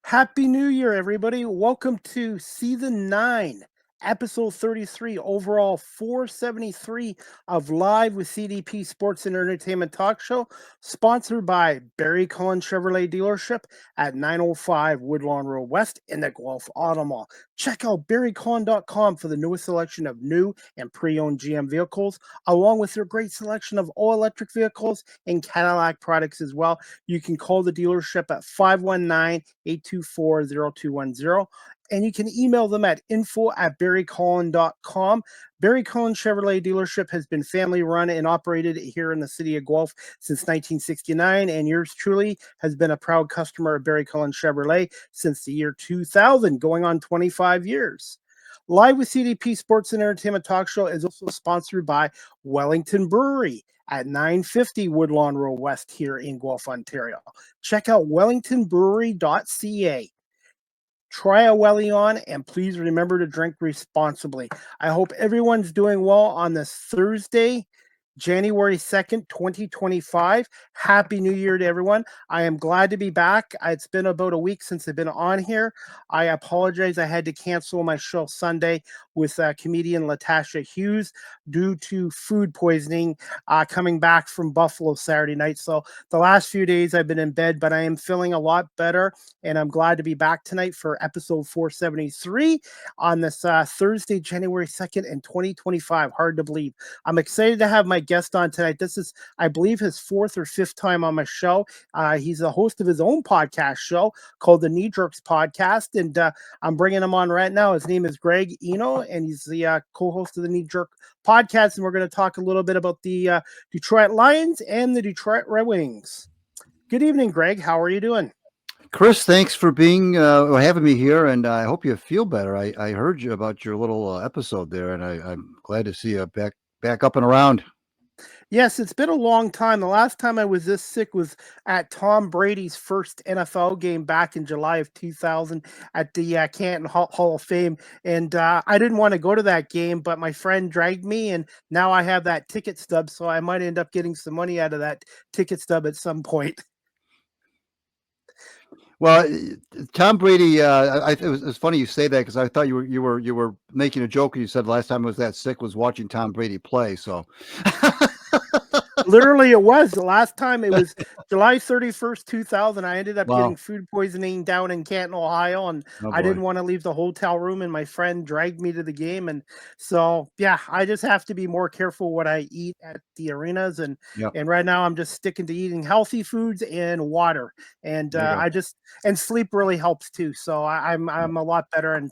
Happy New Year, everybody. Welcome to Season 9, Episode 33, overall 473 of Live with CDP Sports and Entertainment Talk Show, sponsored by Barry Cullen Chevrolet Dealership at 905 Woodlawn Road West in the Guelph Auto Mall. Check out barrycullen.com for the newest selection of new and pre-owned GM vehicles, along with their great selection of all-electric vehicles and Cadillac products as well. You can call the dealership at 519-824-0210, and you can email them at info@barrycullen.com. Barry Cullen Chevrolet Dealership has been family run and operated here in the city of Guelph since 1969, and yours truly has been a proud customer of Barry Cullen Chevrolet since the year 2000, going on 25 years. Live with CDP Sports and Entertainment Talk Show is also sponsored by Wellington Brewery at 950 Woodlawn Road West here in Guelph, Ontario. Check out wellingtonbrewery.ca. Try a welly on, and please remember to drink responsibly. I hope everyone's doing well on this Thursday, January 2nd, 2025. Happy New Year to everyone. I am glad to be back. It's been about a week since I've been on here. I apologize. I had to cancel my show Sunday with comedian Latasha Hughes due to food poisoning coming back from Buffalo Saturday night. So the last few days I've been in bed, but I am feeling a lot better, and I'm glad to be back tonight for episode 473 on this Thursday, January 2nd in 2025. Hard to believe. I'm excited to have my guest on tonight. This is, I believe, his fourth or fifth time on my show. He's a host of his own podcast show called the Knee Jerks Podcast, and I'm bringing him on right now. His name is Greg Eno, and he's the co-host of the Knee Jerk Podcast, and we're going to talk a little bit about the Detroit Lions and the Detroit Red Wings. Good evening, Greg. How are you doing? Chris, thanks for being having me here, and I hope you feel better. I heard you about your little episode there, and I'm glad to see you back up and around. Yes, it's been a long time. The last time I was this sick was at Tom Brady's first NFL game back in July of 2000 at the Canton Hall of Fame. And I didn't want to go to that game, but my friend dragged me, and now I have that ticket stub, so I might end up getting some money out of that ticket stub at some point. Well, Tom Brady, it was funny you say that, because I thought you were making a joke. And you said the last time I was that sick was watching Tom Brady play. So Literally, it was. The last time it was July 31st, 2000. I ended up getting food poisoning down in Canton, Ohio, and I didn't want to leave the hotel room, and my friend dragged me to the game. And so, yeah, I just have to be more careful what I eat at the arenas. And right now I'm just sticking to eating healthy foods and water. And and sleep really helps too. So I'm a lot better, and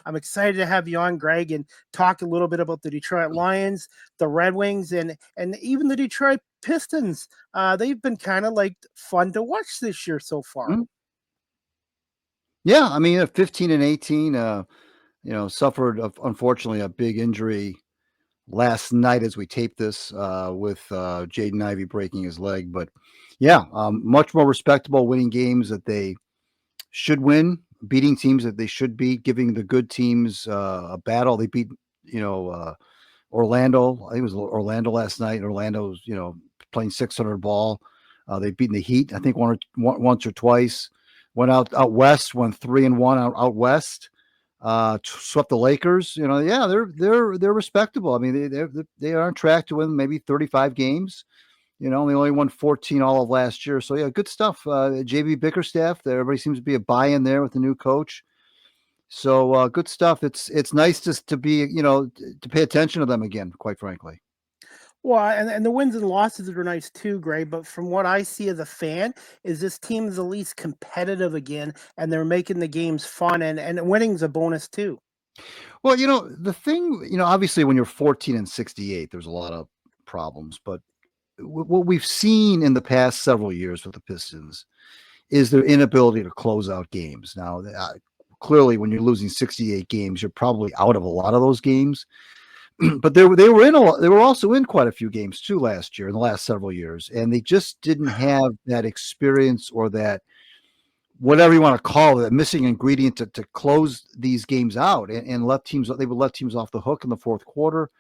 I'm excited to have you on, Greg, and talk a little bit about the Detroit Lions, the Red Wings, and even the Detroit Pistons. They've been kind of like fun to watch this year so far. Mm-hmm. Yeah, I mean, 15-18, suffered unfortunately a big injury last night as we taped this with Jaden Ivey breaking his leg. But yeah, much more respectable, winning games that they should win, beating teams that they should beat, giving the good teams a battle. They beat, Orlando. I think it was Orlando last night. Orlando's, playing 600 ball. They've beaten the Heat, I think, once or twice. Went out west, won 3-1 out west. Swept the Lakers. They're respectable. I mean, they are on track to win maybe 35 games. They only won 14 all of last year. So yeah, good stuff. JB Bickerstaff, everybody seems to be a buy-in there with the new coach. So good stuff. It's nice to be, to pay attention to them again, quite frankly. Well, and the wins and losses are nice too, Gray. But from what I see as a fan, is this team is at least competitive again, and they're making the games fun, and winning's a bonus too. Well, the thing, obviously when you're 14-68, there's a lot of problems. But what we've seen in the past several years with the Pistons is their inability to close out games. Now, clearly, when you're losing 68 games, you're probably out of a lot of those games. But they were also in quite a few games too last year, in the last several years, and they just didn't have that experience or that whatever you want to call it, a missing ingredient to close these games out and they would let teams off the hook in the fourth quarter,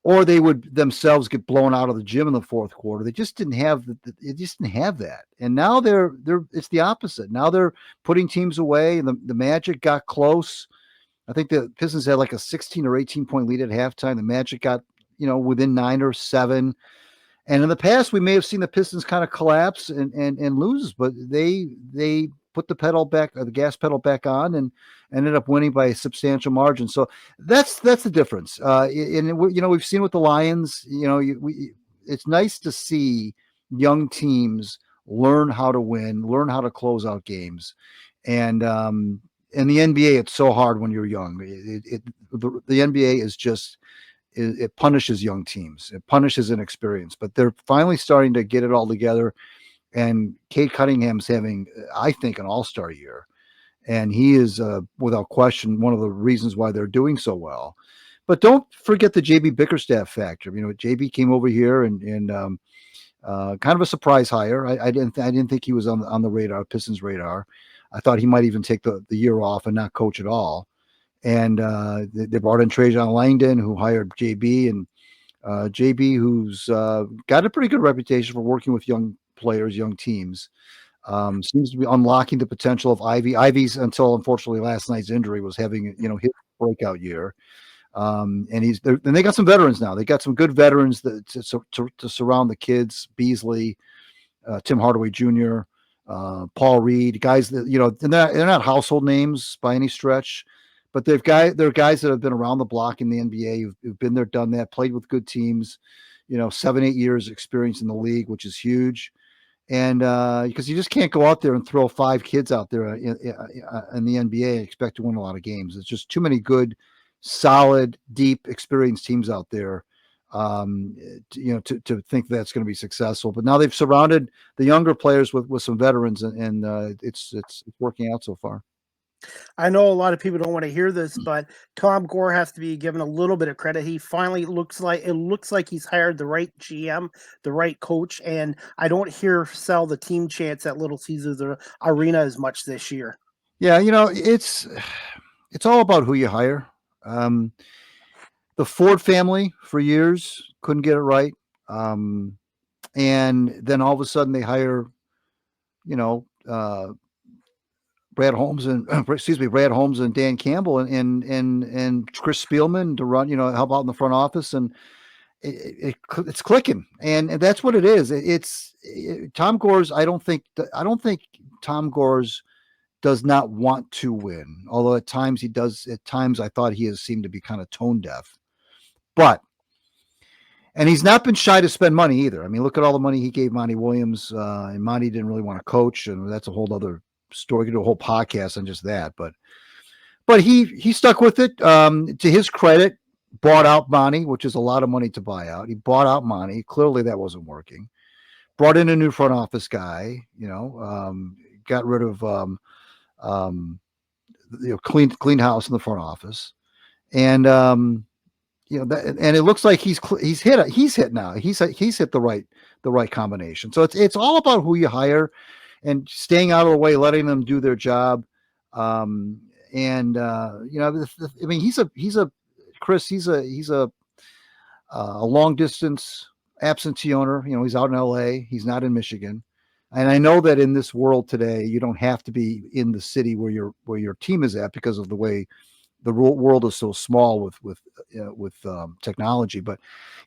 or they would themselves get blown out of the gym in the fourth quarter. They just didn't have that. And now it's the opposite. Now they're putting teams away, and the Magic got close. I think the Pistons had like a 16 or 18 point lead at halftime. The Magic got, within 9 or 7. And in the past, we may have seen the Pistons kind of collapse and lose, but they put the gas pedal back on, and ended up winning by a substantial margin. So that's the difference. And we've seen with the Lions. It's nice to see young teams learn how to win, learn how to close out games, and in the NBA, it's so hard when you're young. The NBA is just. It punishes young teams. It punishes inexperience, but they're finally starting to get it all together. And Cade Cunningham's having, I think, an all-star year. And he is, without question, one of the reasons why they're doing so well. But don't forget the JB Bickerstaff factor. JB came over here and kind of a surprise hire. I didn't think he was on the radar, Pistons radar. I thought he might even take the year off and not coach at all. And they brought in Trajan Langdon, who hired JB, and JB, who's got a pretty good reputation for working with young players, young teams. Seems to be unlocking the potential of Ivy. Ivy's, until unfortunately last night's injury, was having his breakout year. And they got some veterans now. They got some good veterans to surround the kids. Beasley, Tim Hardaway Jr., Paul Reed, guys that they're not household names by any stretch. But they're guys that have been around the block in the NBA, who've been there, done that, played with good teams, 7-8 years experience in the league, which is huge. And because you just can't go out there and throw 5 kids out there in the NBA and expect to win a lot of games. It's just too many good, solid, deep, experienced teams out there, to think that's going to be successful. But now they've surrounded the younger players with some veterans, and it's working out so far. I know a lot of people don't want to hear this, but Tom Gore has to be given a little bit of credit. He finally looks like he's hired the right GM, the right coach, and I don't hear sell the team chants at Little Caesars Arena as much this year. Yeah, it's all about who you hire. The Ford family for years couldn't get it right, and then all of a sudden they hire, Brad Holmes and Dan Campbell and Chris Spielman to run, help out in the front office, and it's clicking, and that's what it is. It's Tom Gore's. I don't think Tom Gore's does not want to win, although at times he does. At times I thought he has seemed to be kind of tone deaf, and he's not been shy to spend money either. I mean, look at all the money he gave Monty Williams, and Monty didn't really want to coach, and that's a whole other story. We could do a whole podcast on just that, but he stuck with it. To his credit, bought out Monty, which is a lot of money to buy out. He bought out Monty. Clearly that wasn't working. Brought in a new front office guy, got rid of clean house in the front office. And and it looks like he's hit now. He's hit the right combination. So it's all about who you hire and staying out of the way, letting them do their job. I mean, he's a long distance absentee owner. He's out in LA. He's not in Michigan. And I know that in this world today, you don't have to be in the city where your team is at because of the way the world is so small with technology. But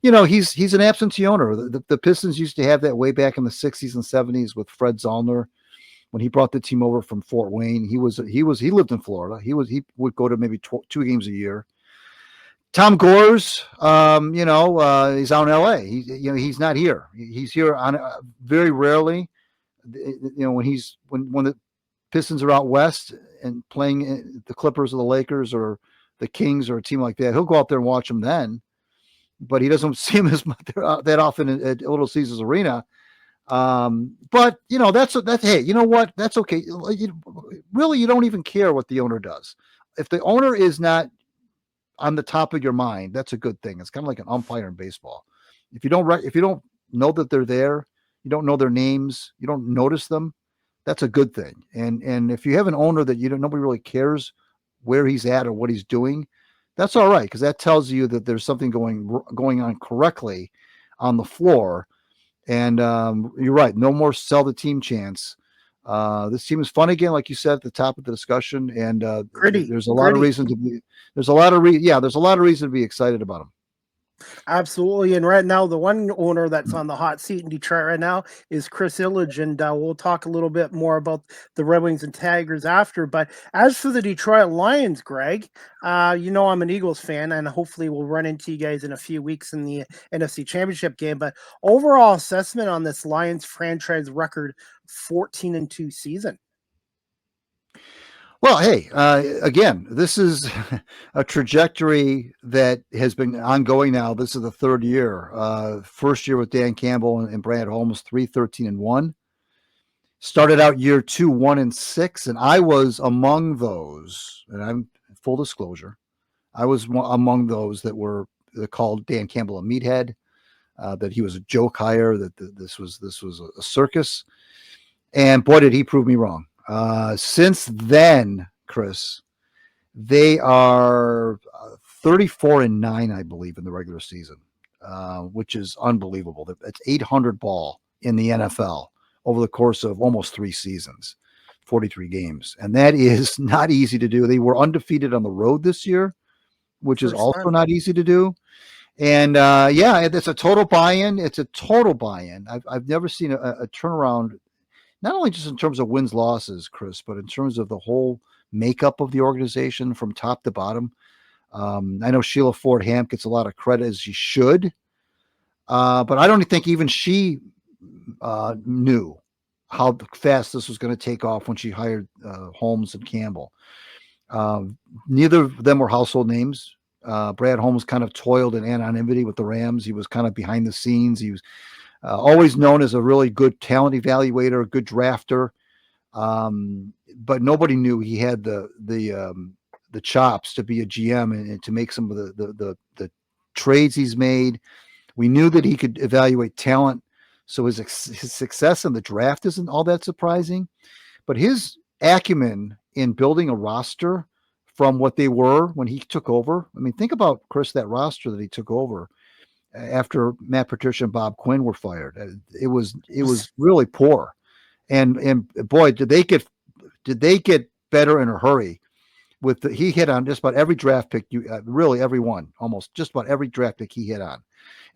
he's an absentee owner. The Pistons used to have that way back in the 60s and 70s with Fred Zollner when he brought the team over from Fort Wayne. He lived in Florida. He would go to maybe 2 games a year. Tom Gore's, he's out in LA. He's not here. He's here on very rarely. When the Pistons are out west and playing the Clippers or the Lakers or the Kings or a team like that, he'll go out there and watch them then. But he doesn't see them that often at Little Caesars Arena. But that's hey, you know what? That's okay. Really, you don't even care what the owner does. If the owner is not on the top of your mind, that's a good thing. It's kind of like an umpire in baseball. If you don't know that they're there, you don't know their names, you don't notice them, that's a good thing. And if you have an owner that nobody really cares where he's at or what he's doing, that's all right, because that tells you that there's something going on correctly on the floor. And you're right, no more sell the team chance. This team is fun again, like you said at the top of the discussion, and there's a lot of reason to be. There's a lot of reason to be excited about them. Absolutely. And right now, the one owner that's on the hot seat in Detroit right now is Chris Illich. And we'll talk a little bit more about the Red Wings and Tigers after. But as for the Detroit Lions, Greg, I'm an Eagles fan, and hopefully we'll run into you guys in a few weeks in the NFC Championship game. But overall assessment on this Lions franchise record, 14-2 season. Well, hey, again, this is a trajectory that has been ongoing now. This is the third year. First year with Dan Campbell and Brad Holmes, 3-13-1. Started out year 2, 1-6, and I was among those. And I'm full disclosure, I was among those that were called Dan Campbell a meathead, that he was a joke hire, that this was a circus. And boy, did he prove me wrong. Since then, Chris, they are 34-9, I believe, in the regular season, which is unbelievable. It's 800 ball in the NFL over the course of almost 3 seasons, 43 games. And that is not easy to do. They were undefeated on the road this year, which is also not easy to do. And it's a total buy-in. It's a total buy-in. I've never seen a turnaround, not only just in terms of wins, losses, Chris, but in terms of the whole makeup of the organization from top to bottom. I know Sheila Ford Hamp gets a lot of credit, as she should, but I don't think even she knew how fast this was going to take off when she hired Holmes and Campbell. Neither of them were household names. Brad Holmes kind of toiled in anonymity with the Rams. He was kind of behind the scenes. He was always known as a really good talent evaluator, a good drafter, but nobody knew he had the chops to be a GM and to make some of the trades he's made. We knew that he could evaluate talent, so his success in the draft isn't all that surprising. But his acumen in building a roster from what they were when he took over. I mean, think about, Chris, that roster that he took over after Matt Patricia and Bob Quinn were fired. It was really poor, and boy, did they get better in a hurry. He hit on just about every draft pick, really every one, almost just about every draft pick he hit on,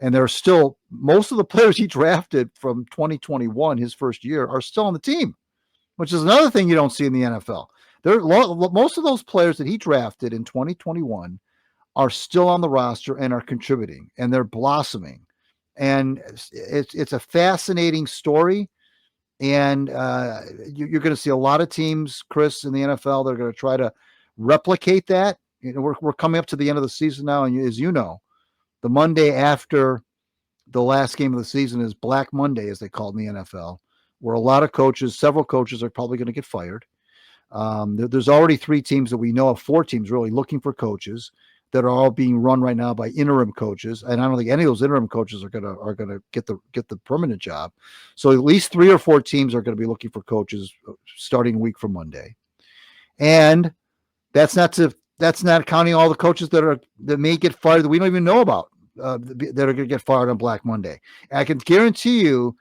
and there are still most of the players he drafted from 2021, his first year, are still on the team, which is another thing you don't see in the NFL. Most of those players that he drafted in 2021 are still on the roster and are contributing, and they're blossoming. And it's a fascinating story. And you're going to see a lot of teams, Chris, in the NFL, that are going to try to replicate that. We're coming up to the end of the season now, and as you know, the Monday after the last game of the season is Black Monday, as they call it in the NFL, where several coaches are probably going to get fired. There's already 3 teams that we know of, 4 teams really looking for coaches that are all being run right now by interim coaches, and I don't think any of those interim coaches are gonna get the permanent job. So at least 3 or 4 teams are going to be looking for coaches starting a week from Monday, and that's not counting all the coaches that may get fired that we don't even know about, that are going to get fired on Black Monday. And I can guarantee you,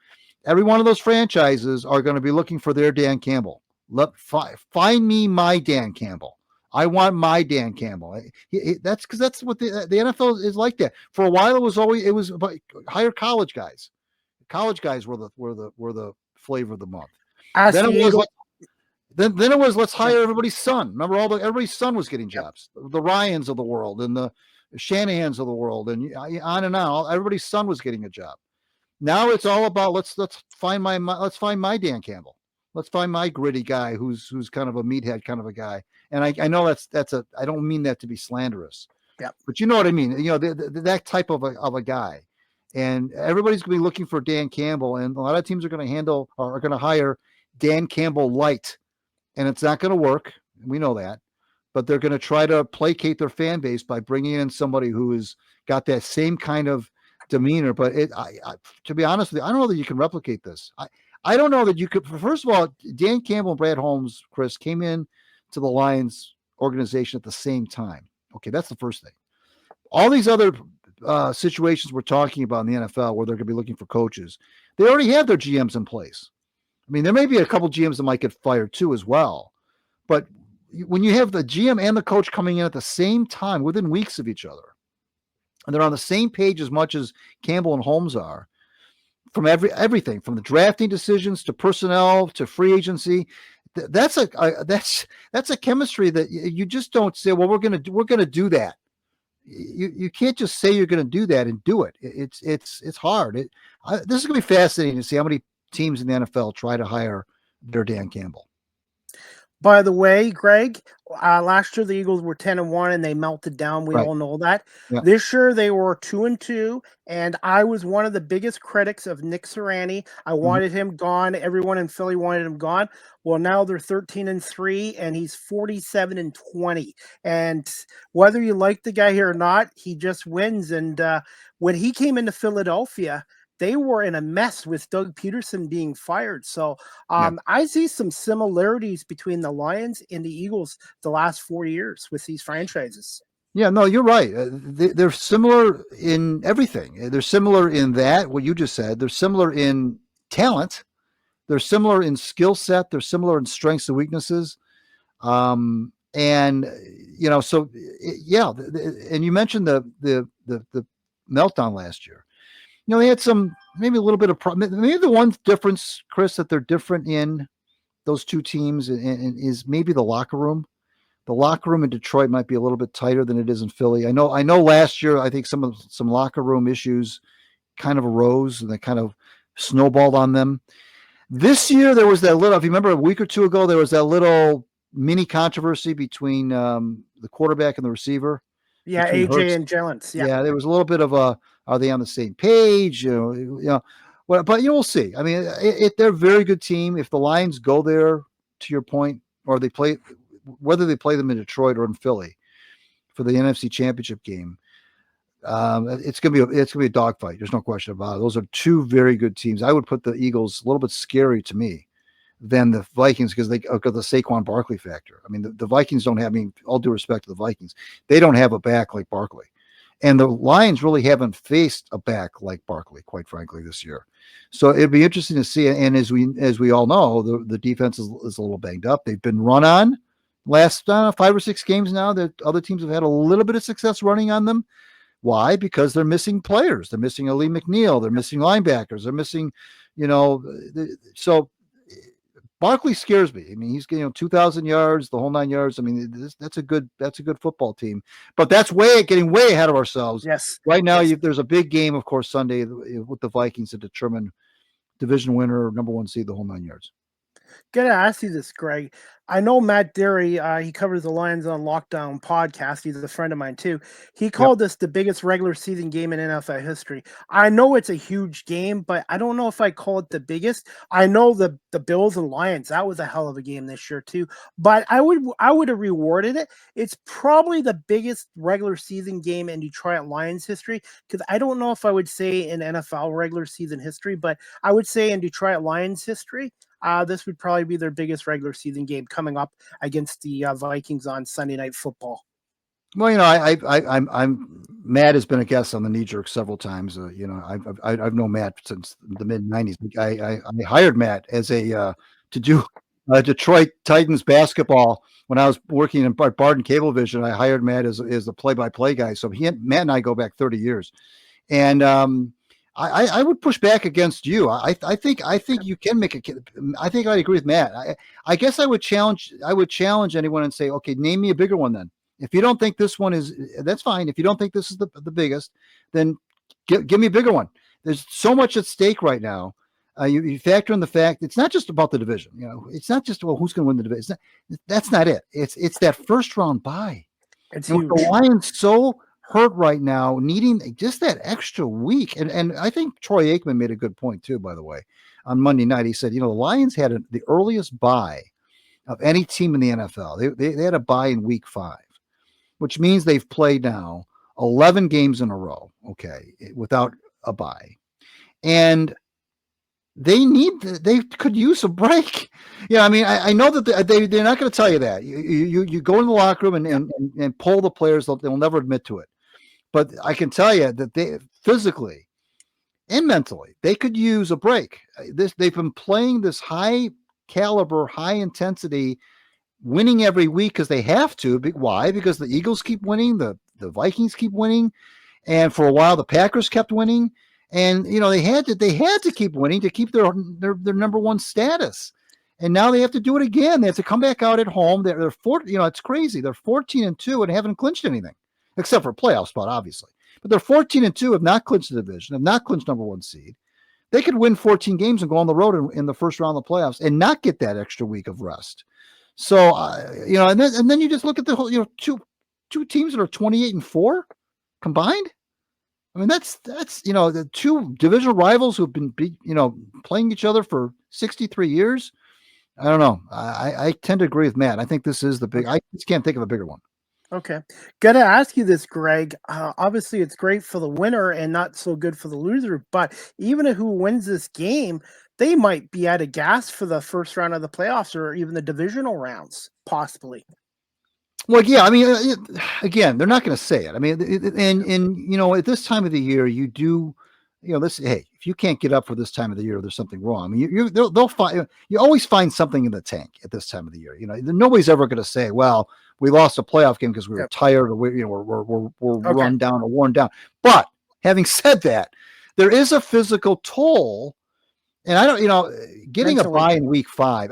every one of those franchises are going to be looking for their Dan Campbell. Find me my Dan Campbell. I want my Dan Campbell. That's because that's what the NFL is like. That for a while it was about hire college guys. College guys were the flavor of the month. Then it was let's hire everybody's son. Remember, everybody's son was getting jobs. The Ryans of the world and the Shanahans of the world, and on and on. Everybody's son was getting a job. Now it's all about let's find my Dan Campbell. Let's find my gritty guy who's kind of a meathead kind of a guy. And I know I don't mean that to be slanderous. Yeah. But you know what I mean. That type of a guy. And everybody's going to be looking for Dan Campbell, and a lot of teams are going to hire Dan Campbell light, and it's not going to work. We know that, but they're going to try to placate their fan base by bringing in somebody who has got that same kind of demeanor. But to be honest with you, I don't know that you can replicate this. I don't know that you could. First of all, Dan Campbell and Brad Holmes, Chris, came in to the Lions organization at the same time. Okay, that's the first thing. All these other situations we're talking about in the NFL where they're going to be looking for coaches, they already have their GMs in place. I mean, there may be a couple GMs that might get fired too as well. But when you have the GM and the coach coming in at the same time within weeks of each other, and they're on the same page as much as Campbell and Holmes are, from everything from the drafting decisions to personnel to free agency, that's a chemistry that you just don't say, well, we're going to do that. You can't just say you're going to do that and do it. It's hard. This is going to be fascinating to see how many teams in the NFL try to hire their Dan Campbell. By the way, Greg, last year the Eagles were 10-1 and they melted down. We Right. all know that. Yeah. This year they were 2-2, and I was one of the biggest critics of Nick Sirianni. I wanted him gone. Everyone in Philly wanted him gone. Well, now they're 13-3, and he's 47-20. And whether you like the guy here or not, he just wins. And when he came into Philadelphia, they were in a mess with Doug Peterson being fired. So I see some similarities between the Lions and the Eagles the last 4 years with these franchises. Yeah, no, you're right. They're similar in everything. They're similar in that, what you just said. They're similar in talent. They're similar in skill set. They're similar in strengths and weaknesses. And, so yeah. And you mentioned the meltdown last year. They had maybe a little bit of maybe the one difference, Chris, that they're different in those two teams and is maybe the locker room. The locker room in Detroit might be a little bit tighter than it is in Philly. I know last year, I think some locker room issues kind of arose and they kind of snowballed on them. This year, there was that little, if you remember a week or two ago, there was that little mini controversy between the quarterback and the receiver. Yeah, AJ and Jalen. Yeah, there was a little bit of are they on the same page? Well, but we'll see. I mean, they're a very good team. If the Lions go there, to your point, or whether they play them in Detroit or in Philly for the NFC Championship game, it's gonna be a dogfight. There's no question about it. Those are two very good teams. I would put the Eagles a little bit scary to me than the Vikings because they got the Saquon Barkley factor. I mean, the Vikings don't have. I mean, all due respect to the Vikings, they don't have a back like Barkley. And the Lions really haven't faced a back like Barkley, quite frankly, this year. So it'd be interesting to see. And as we all know, the defense is a little banged up. They've been run on last 5 or 6 games now. That other teams have had a little bit of success running on them. Why? Because they're missing players. They're missing Ali McNeil. They're missing linebackers. They're missing, so Barkley scares me. I mean, he's getting 2,000 yards, the whole 9 yards. I mean, that's a good football team. But that's getting way ahead of ourselves. Yes. Right now, there's a big game, of course, Sunday with the Vikings to determine division winner, number 1 seed, the whole 9 yards. Gotta ask you this, Greg. I know Matt Derry, he covers the Lions on Lockdown podcast. He's a friend of mine too. He called this the biggest regular season game in NFL history. I know it's a huge game, but I don't know if I call it the biggest. I know the Bills and Lions, that was a hell of a game this year too. But I would have rewarded it. It's probably the biggest regular season game in Detroit Lions history, because I don't know if I would say in NFL regular season history, but I would say in Detroit Lions history, this would probably be their biggest regular season game coming up against the Vikings on Sunday Night Football. Well, I'm Matt has been a guest on the Knee Jerk several times. I've known Matt since the mid '90s. I hired Matt as to do Detroit Titans basketball when I was working in Barton Cablevision. I hired Matt as the play-by-play guy. So Matt and I go back 30 years, and I would push back against you. I think you can make I think I agree with Matt. I guess I would challenge anyone and say, okay, name me a bigger one then. If you don't think this one is, that's fine. If you don't think this is the biggest, then give me a bigger one. There's so much at stake right now. You factor in the fact it's not just about the division. It's not just who's going to win the division. That's not it. It's that first round bye. It's and huge. with the Lions so hurt right now, needing just that extra week. And I think Troy Aikman made a good point too, by the way, on Monday night. He said, the Lions had the earliest bye of any team in the NFL. They had a bye in week 5, which means they've played now 11 games in a row, okay, without a bye. And they could use a break. Yeah, I mean, I know that they're not going to tell you that. You go in the locker room and poll the players. They'll never admit to it. But I can tell you that they physically and mentally they could use a break. They've been playing this high caliber, high intensity, winning every week because they have to. Why? Because the Eagles keep winning, the Vikings keep winning, and for a while the Packers kept winning. And they had to keep winning to keep their number one status. And now they have to do it again. They have to come back out at home. They're it's crazy. They're 14-2 and haven't clinched anything except for a playoff spot, obviously. But they're 14-2, have not clinched the division, have not clinched number one seed. They could win 14 games and go on the road in the first round of the playoffs and not get that extra week of rest. So and then you just look at the whole two teams that are 28-4 combined. I mean, that's the two divisional rivals who've been playing each other for 63 years. I don't know. I tend to agree with Matt. I think this is the big. I just can't think of a bigger one. Okay. Gotta ask you this, Greg. Obviously, it's great for the winner and not so good for the loser. But even who wins this game, they might be out of gas for the first round of the playoffs or even the divisional rounds, possibly. Well, yeah. I mean, again, they're not going to say it. I mean, at this time of the year, you do. This. Hey, if you can't get up for this time of the year, there's something wrong. I mean, they'll find. You always find something in the tank at this time of the year. Nobody's ever going to say, "Well, we lost a playoff game because we were tired or we're run down or worn down." But having said that, there is a physical toll, and I don't, getting mentally. A bye in week 5.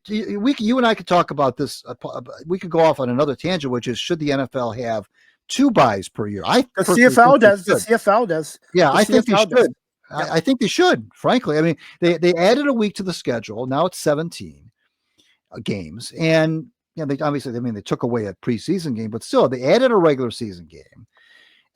You and I could talk about this. We could go off on another tangent, which is should the NFL have 2 byes per year? The CFL does. The CFL does. Yeah, I think they should. I think they should. Frankly, I mean, they added a week to the schedule. Now it's 17 games, and they obviously, they took away a preseason game, but still, they added a regular season game,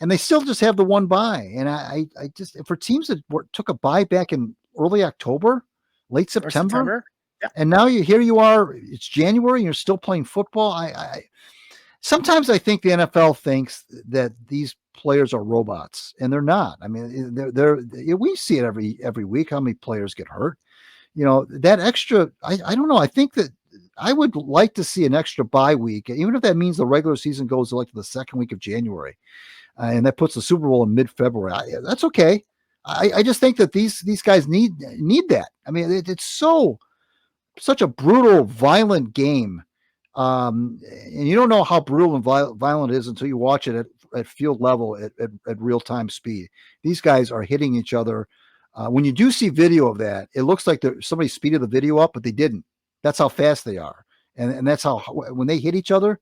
and they still just have the 1 bye. And I just, for teams that took a bye back in early October, late September. Yeah. And now here you are, it's January, and you're still playing football. Sometimes I think the NFL thinks that these players are robots, and they're not. I mean, we see it every week how many players get hurt. That extra, I don't know. I think that I would like to see an extra bye week, even if that means the regular season goes to the second week of January, and that puts the Super Bowl in mid-February. That's okay. I just think that these guys need that. I mean, it's such a brutal, violent game, and you don't know how brutal and violent it is until you watch it at field level at real time speed. These guys are hitting each other. When you do see video of that, it looks like somebody speeded the video up, but they didn't. That's how fast they are. And that's how, when they hit each other,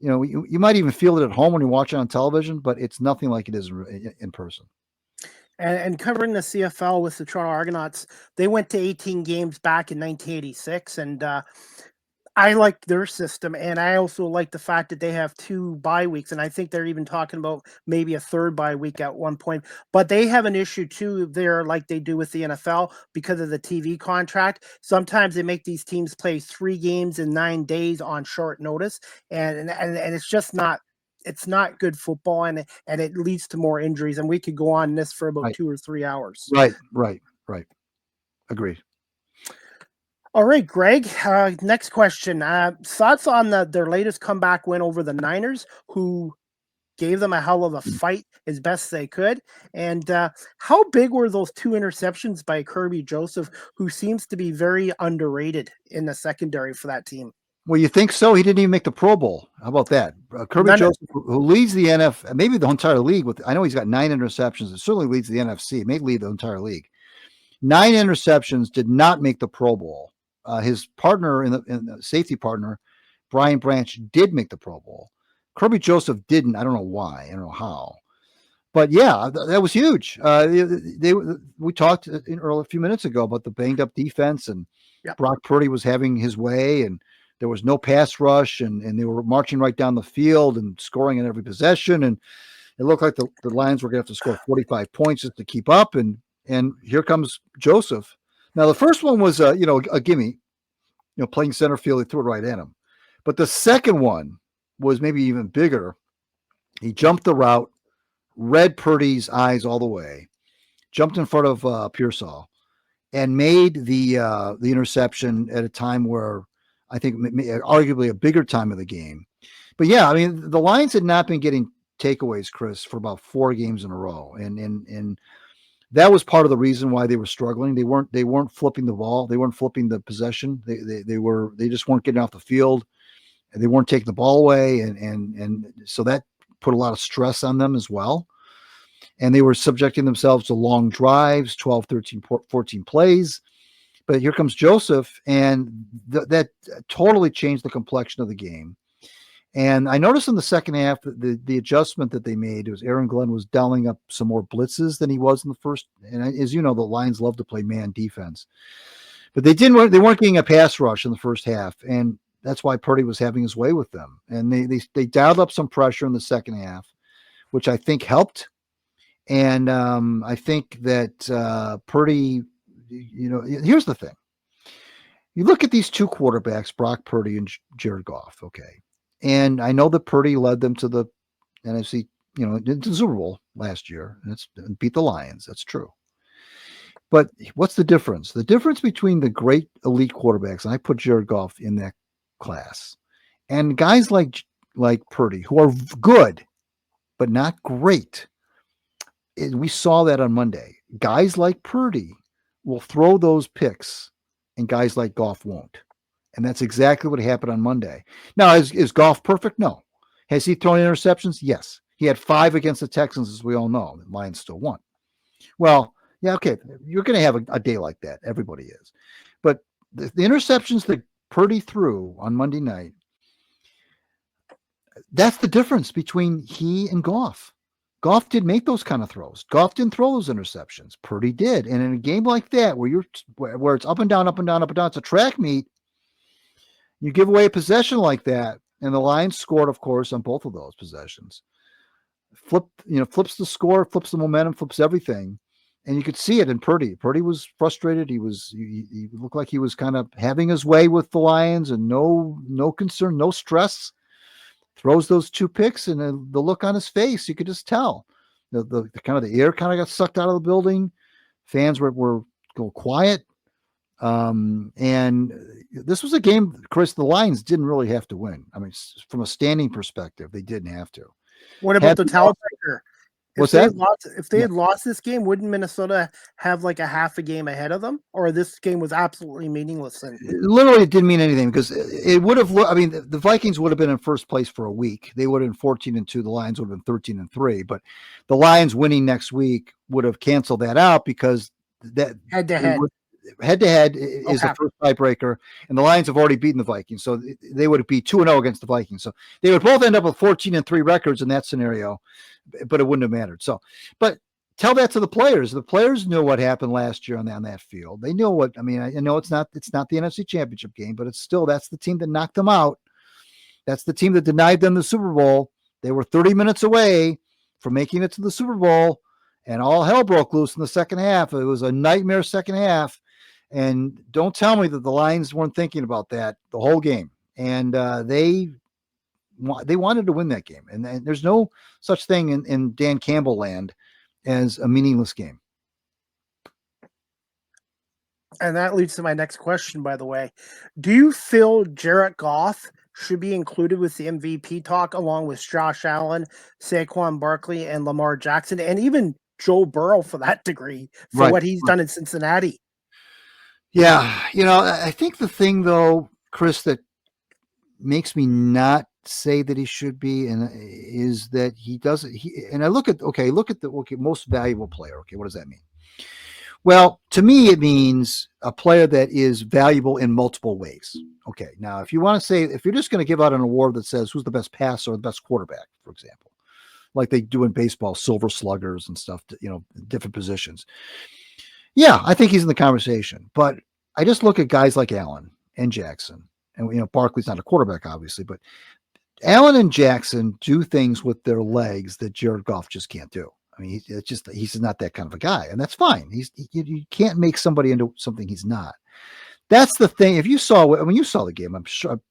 you might even feel it at home when you watch it on television, but it's nothing like it is in person. And covering the CFL with the Toronto Argonauts, they went to 18 games back in 1986. And I like their system, and I also like the fact that they have 2 bye weeks, and I think they're even talking about maybe a 3rd bye week at one point. But they have an issue too there, like they do with the NFL, because of the TV contract. Sometimes they make these teams play 3 games in 9 days on short notice, and it's just not. It's not good football, and it leads to more injuries. And we could go on this for about 2 or 3 hours. Right. Agreed. All right, Greg, next question. Thoughts on their latest comeback win over the Niners, who gave them a hell of a fight as best they could? And how big were those 2 interceptions by Kirby Joseph, who seems to be very underrated in the secondary for that team? Well, you think so? He didn't even make the Pro Bowl. How about that? Kirby Joseph, who leads the NFL, maybe the entire league I know he's got 9 interceptions. It certainly leads the NFC. It may lead the entire league. 9 interceptions, did not make the Pro Bowl. His partner in the safety partner, Brian Branch, did make the Pro Bowl. Kirby Joseph didn't. I don't know why. I don't know how. But yeah, that was huge. We talked a few minutes ago about the banged up defense, and Brock Purdy was having his way, and there was no pass rush, and they were marching right down the field and scoring in every possession. And it looked like the Lions were going to have to score 45 points just to keep up. And here comes Joseph. Now, the first one was, a gimme, playing center field. He threw it right at him. But the second one was maybe even bigger. He jumped the route, read Purdy's eyes all the way, jumped in front of Pearsall, and made the interception at a time where I think arguably a bigger time of the game. But yeah, I mean, the Lions had not been getting takeaways, Chris, for about 4 games in a row, and that was part of the reason why they were struggling. They weren't flipping the ball. They weren't flipping the possession. They just weren't getting off the field, and they weren't taking the ball away, and so that put a lot of stress on them as well. And they were subjecting themselves to long drives, 12, 13, 14 plays. But here comes Joseph, and that totally changed the complexion of the game. And I noticed in the second half that the adjustment that they made was Aaron Glenn was dialing up some more blitzes than he was in the first. And as you know, the Lions love to play man defense, but they weren't getting a pass rush in the first half, and that's why Purdy was having his way with them. And they dialed up some pressure in the second half, which I think helped. And I think that Purdy, here's the thing. You look at these two quarterbacks, Brock Purdy and Jared Goff, okay? And I know that Purdy led them to the NFC, into the Super Bowl last year, and beat the Lions. That's true. But what's the difference? The difference between the great elite quarterbacks, and I put Jared Goff in that class, and guys like Purdy, who are good, but not great. We saw that on Monday. Guys like Purdy will throw those picks, and guys like Goff won't. And that's exactly what happened on Monday. Now, is Goff perfect? No. Has he thrown interceptions? Yes. He had 5 against the Texans, as we all know. The Lions still won. Well, yeah, okay. You're going to have a day like that. Everybody is. But the interceptions that Purdy threw on Monday night, that's the difference between he and Goff. Goff did make those kind of throws. Goff didn't throw those interceptions. Purdy did. And in a game like that, where it's up and down, up and down, up and down, it's a track meet. You give away a possession like that, and the Lions scored, of course, on both of those possessions. Flips the score, flips the momentum, flips everything, and you could see it in Purdy. Purdy was frustrated. He looked like he was kind of having his way with the Lions, and no concern, no stress. Throws those 2 picks, and the look on his face, you could just tell. The kind of the air kind of got sucked out of the building. Fans were go quiet. And this was a game, Chris, the Lions didn't really have to win. I mean, from a standing perspective, they didn't have to. What about the tiebreaker? What's that? If they had lost this game, wouldn't Minnesota have like a half a game ahead of them? Or this game was absolutely meaningless? Literally, it didn't mean anything because it would have. I mean, the Vikings would have been in first place for a week. They would have been 14-2. The Lions would have been 13-3. But the Lions winning next week would have canceled that out because that head-to-head is the first tiebreaker, and the Lions have already beaten the Vikings, so they would be 2-0 against the Vikings. So they would both end up with 14-3 records in that scenario, but it wouldn't have mattered. So, but tell that to the players. The players knew what happened last year on that field. They know what. I mean, I know it's not the NFC Championship game, but it's still that's the team that knocked them out. That's the team that denied them the Super Bowl. They were 30 minutes away from making it to the Super Bowl, and all hell broke loose in the second half. It was a nightmare second half. And don't tell me that the Lions weren't thinking about that the whole game. And they wanted to win that game. And there's no such thing in Dan Campbell land as a meaningless game. And that leads to my next question, by the way. Do you feel Jared Goff should be included with the MVP talk along with Josh Allen, Saquon Barkley, and Lamar Jackson, and even Joe Burrow for that degree for what he's done in Cincinnati? Yeah, I think the thing though, Chris, that makes me not say that he should be, and is that he doesn't. And I look at the most valuable player. Okay, what does that mean? Well, to me, it means a player that is valuable in multiple ways. Okay, now if you want to say, if you're just going to give out an award that says who's the best passer or the best quarterback, for example, like they do in baseball, silver sluggers and stuff, different positions. Yeah, I think he's in the conversation, but I just look at guys like Allen and Jackson, and Barkley's not a quarterback, obviously, but Allen and Jackson do things with their legs that Jared Goff just can't do. I mean, he's not that kind of a guy, and that's fine. You can't make somebody into something he's not. That's the thing. If you saw, when you saw the game, I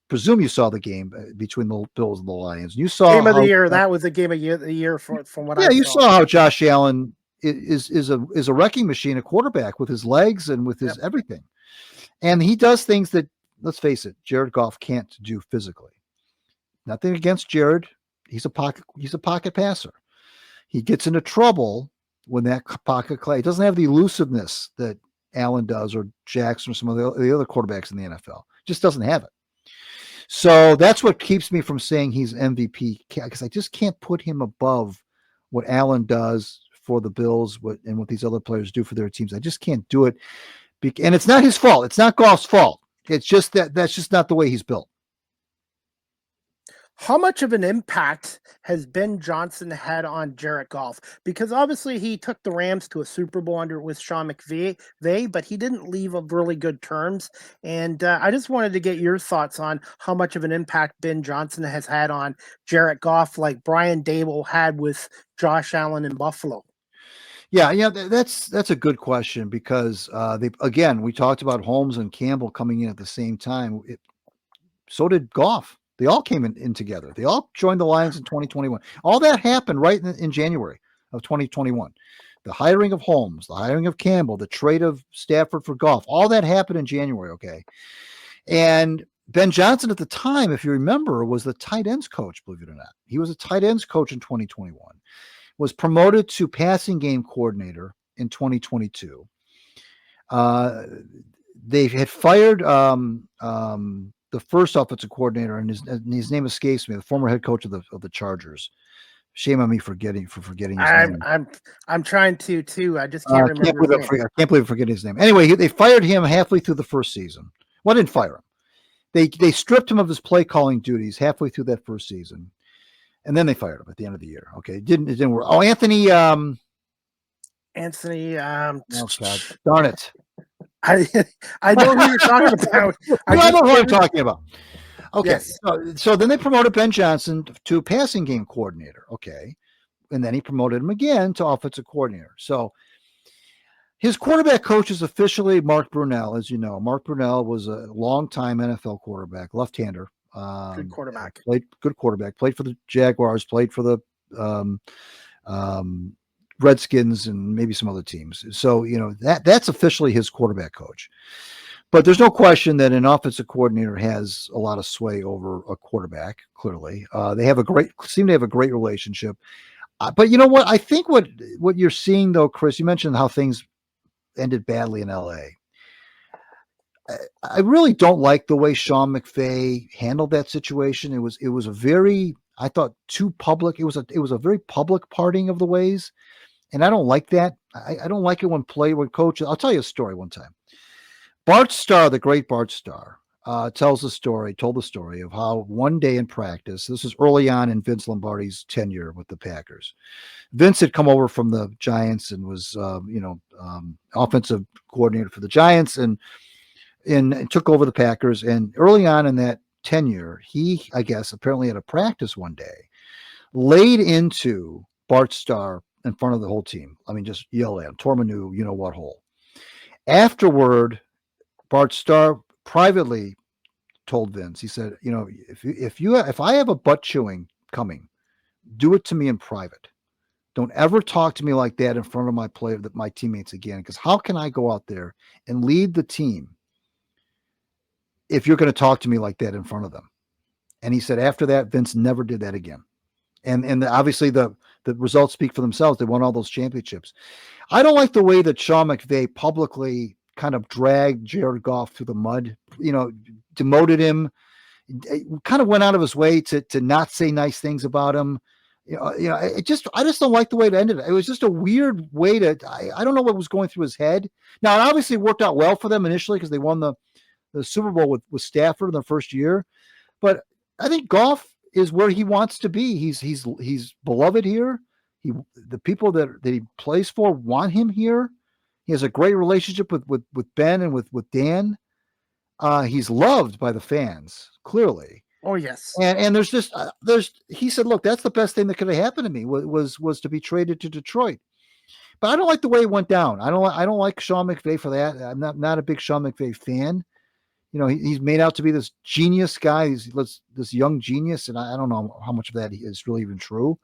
presume you saw the game between the Bills and the Lions. You saw game of the year. That was the game of the year from what I saw. You saw how Josh Allen is a wrecking machine, a quarterback with his legs and with his everything. And he does things that, let's face it, Jared Goff can't do physically. Nothing against Jared. He's a pocket passer. He gets into trouble when that pocket play. He doesn't have the elusiveness that Allen does or Jackson or some of the other quarterbacks in the NFL. Just doesn't have it. So that's what keeps me from saying he's MVP, because I just can't put him above what Allen does for the Bills and what these other players do for their teams. I just can't do it. And it's not his fault. It's not Goff's fault. It's just that's just not the way he's built. How much of an impact has Ben Johnson had on Jared Goff? Because obviously he took the Rams to a Super Bowl with Sean McVay, but he didn't leave on really good terms. And I just wanted to get your thoughts on how much of an impact Ben Johnson has had on Jared Goff, like Brian Daboll had with Josh Allen in Buffalo. Yeah, that's a good question, because we talked about Holmes and Campbell coming in at the same time. So did Goff. They all came in together. They all joined the Lions in 2021. All that happened right in January of 2021. The hiring of Holmes, the hiring of Campbell, the trade of Stafford for Goff, all that happened in January, okay? And Ben Johnson at the time, if you remember, was the tight ends coach, believe it or not. He was a tight ends coach in 2021, was promoted to passing game coordinator in 2022. They had fired the first offensive coordinator, and his name escapes me, the former head coach of the Chargers. Shame on me for forgetting his name. I'm trying to too. I just can't remember. I can't believe I'm forgetting his name. Anyway, they fired him halfway through the first season. Well, didn't fire him. They stripped him of his play calling duties halfway through that first season, and then they fired him at the end of the year. Okay, it didn't work. Oh, Anthony. Oh God, darn it. I know who you're talking about. I know who I'm talking about. Okay, yes. So then they promoted Ben Johnson to passing game coordinator. Okay, and then he promoted him again to offensive coordinator. So his quarterback coach is officially Mark Brunell, as you know. Mark Brunell was a longtime NFL quarterback, left-hander. Good quarterback. Played for the Jaguars. Played for the Redskins and maybe some other teams. So, that's officially his quarterback coach. But there's no question that an offensive coordinator has a lot of sway over a quarterback, clearly. They seem to have a great relationship. But you know what? I think what you're seeing, though, Chris, you mentioned how things ended badly in L.A. I really don't like the way Sean McVay handled that situation. It was a very, I thought, too public. It was a very public parting of the ways. And I don't like that. I don't like it when coaches. I'll tell you a story one time. Bart Starr, the great Bart Starr, told the story of how one day in practice, this is early on in Vince Lombardi's tenure with the Packers. Vince had come over from the Giants and was, offensive coordinator for the Giants and took over the Packers. And early on in that tenure, he, I guess, apparently at a practice one day, laid into Bart Starr in front of the whole team. I mean, just yelled at him, tore him a new, what hole. Afterward, Bart Starr privately told Vince, he said, if I have a butt chewing coming, do it to me in private. Don't ever talk to me like that in front of my teammates again, because how can I go out there and lead the team if you're going to talk to me like that in front of them? And he said after that, Vince never did that again. And obviously the results speak for themselves. They won all those championships. I don't like the way that Sean McVay publicly kind of dragged Jared Goff through the mud, demoted him, kind of went out of his way to not say nice things about him. I just don't like the way it ended. It was just a weird way I don't know what was going through his head. Now, it obviously worked out well for them initially because they won the Super Bowl with Stafford in their first year. But I think Goff is where he wants to be. He's beloved here. The people that he plays for want him here. He has a great relationship with Ben and with Dan. He's loved by the fans, clearly. Oh yes. And he said, look, that's the best thing that could have happened to me was to be traded to Detroit. But I don't like the way it went down. I don't like Sean McVay for that. I'm not a big Sean McVay fan. He's made out to be this genius guy. He's this young genius, and I don't know how much of that is really even true.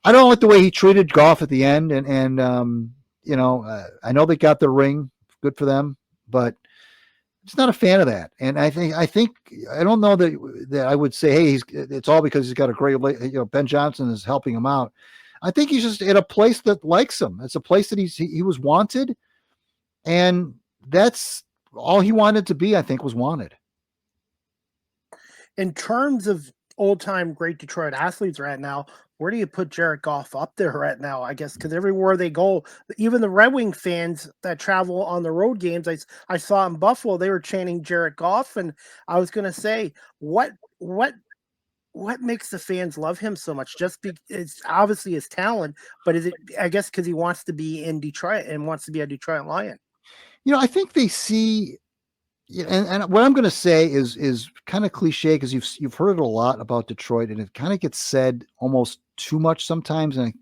I don't like the way he treated Goff at the end, and I know they got the ring, good for them, but just not a fan of that. And I think I don't know that I would say, hey, it's all because he's got a great, Ben Johnson is helping him out. I think he's just in a place that likes him. It's a place that he was wanted, and that's all he wanted to be. I think was wanted. In terms of old time great Detroit athletes right now, where do you put Jared Goff up there right now? I guess because everywhere they go, even the Red Wing fans that travel on the road games, I saw in Buffalo, they were chanting Jared Goff, and I was going to say, what makes the fans love him so much? It's obviously his talent, but is it? I guess because he wants to be in Detroit and wants to be a Detroit Lion. I think they see. Yeah, and what I'm going to say is kind of cliche because you've heard it a lot about Detroit, and it kind of gets said almost too much sometimes, and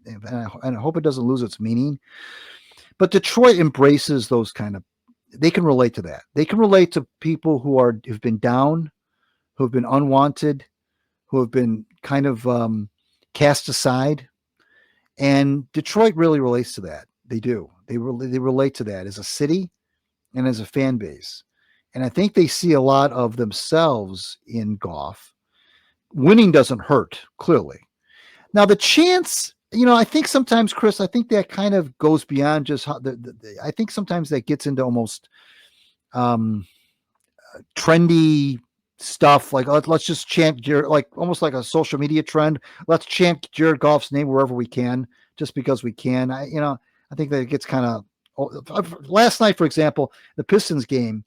I hope it doesn't lose its meaning. But Detroit embraces those kind of. They can relate to that. They can relate to people who've been down, who have been unwanted, who have been kind of cast aside, and Detroit really relates to that. They do. They relate to that as a city and as a fan base. And I think they see a lot of themselves in Goff. Winning doesn't hurt, clearly. Now, the chance, I think sometimes, Chris, I think that kind of goes beyond just how I think sometimes that gets into almost trendy stuff. Like, let's just chant Jared, like almost like a social media trend. Let's chant Jared Goff's name wherever we can, just because we can. I think that it gets kind of. Last night, for example, the Pistons game,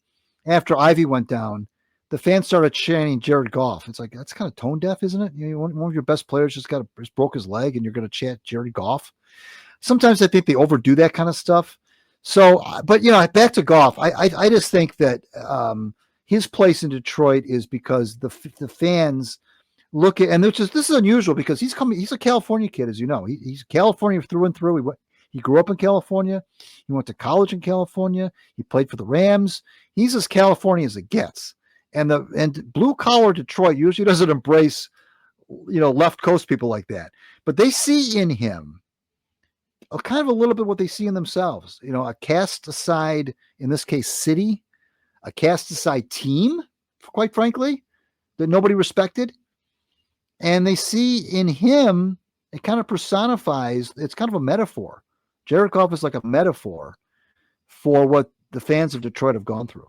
after Ivy went down, the fans started chanting Jared Goff. It's like, that's kind of tone deaf, isn't it? One of your best players just broke his leg, and you're going to chant Jared Goff. Sometimes I think they overdo that kind of stuff. So, but back to Goff, I just think that his place in Detroit is because the fans look at, and this is unusual because he's a California kid, as you know. He's California through and through. He grew up in California. He went to college in California. He played for the Rams. He's as California as it gets. And blue collar Detroit usually doesn't embrace, left coast people like that. But they see in him kind of a little bit what they see in themselves. A cast aside, in this case, city, a cast aside team, quite frankly, that nobody respected. And they see in him, it kind of personifies. It's kind of a metaphor. Jared Goff is like a metaphor for what the fans of Detroit have gone through.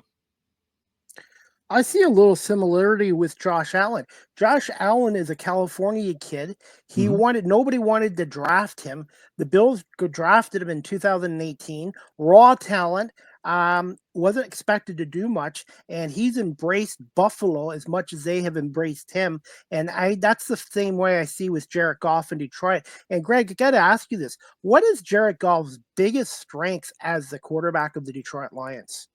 I see a little similarity with Josh Allen. Josh Allen is a California kid. Nobody wanted to draft him. The Bills drafted him in 2018. Raw talent, wasn't expected to do much, and he's embraced Buffalo as much as they have embraced him. And that's the same way I see with Jared Goff in Detroit. And Greg, I got to ask you this: what is Jared Goff's biggest strengths as the quarterback of the Detroit Lions?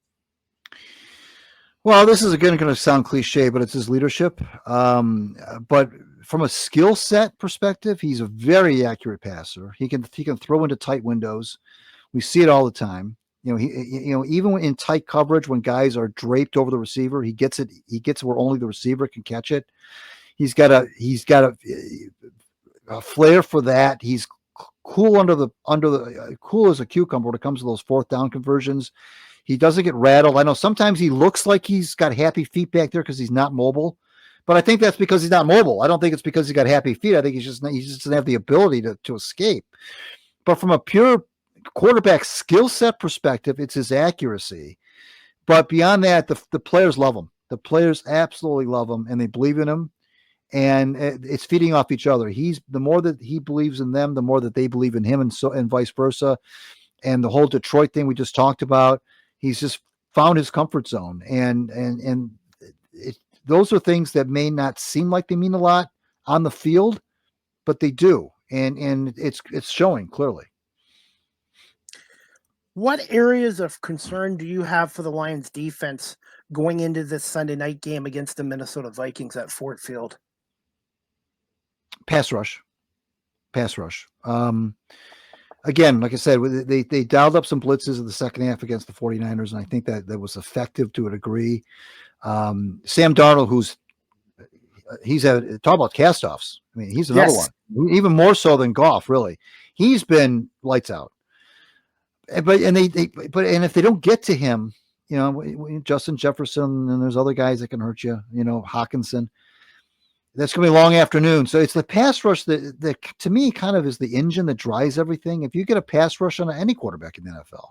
Well, this is again going to sound cliche, but it's his leadership. But from a skill set perspective, he's a very accurate passer. He can throw into tight windows. We see it all the time. Even in tight coverage, when guys are draped over the receiver, he gets it. He gets where only the receiver can catch it. He's got a flair for that. He's cool cool as a cucumber when it comes to those fourth down conversions. He doesn't get rattled. I know sometimes he looks like he's got happy feet back there because he's not mobile, but I think that's because he's not mobile. I don't think it's because he's got happy feet. I think he just doesn't have the ability to escape. But from a pure quarterback skill set perspective, it's his accuracy. But beyond that, the players love him. The players absolutely love him, and they believe in him. And it's feeding off each other. The more that he believes in them, the more that they believe in him, and vice versa. And the whole Detroit thing we just talked about. He's just found his comfort zone, and those are things that may not seem like they mean a lot on the field, but they do, and it's showing clearly. What areas of concern do you have for the Lions defense going into this Sunday night game against the Minnesota Vikings at Ford Field? Pass rush. Again, like I said, they dialed up some blitzes in the second half against the 49ers, and I think that was effective to a degree. Sam Darnold, who's talk about castoffs. I mean, he's another Yes. one, even more so than Goff. Really, he's been lights out. But if they don't get to him, Justin Jefferson, and there's other guys that can hurt you. Hawkinson. That's going to be a long afternoon. So it's the pass rush that to me kind of is the engine that drives everything. If you get a pass rush on any quarterback in the NFL,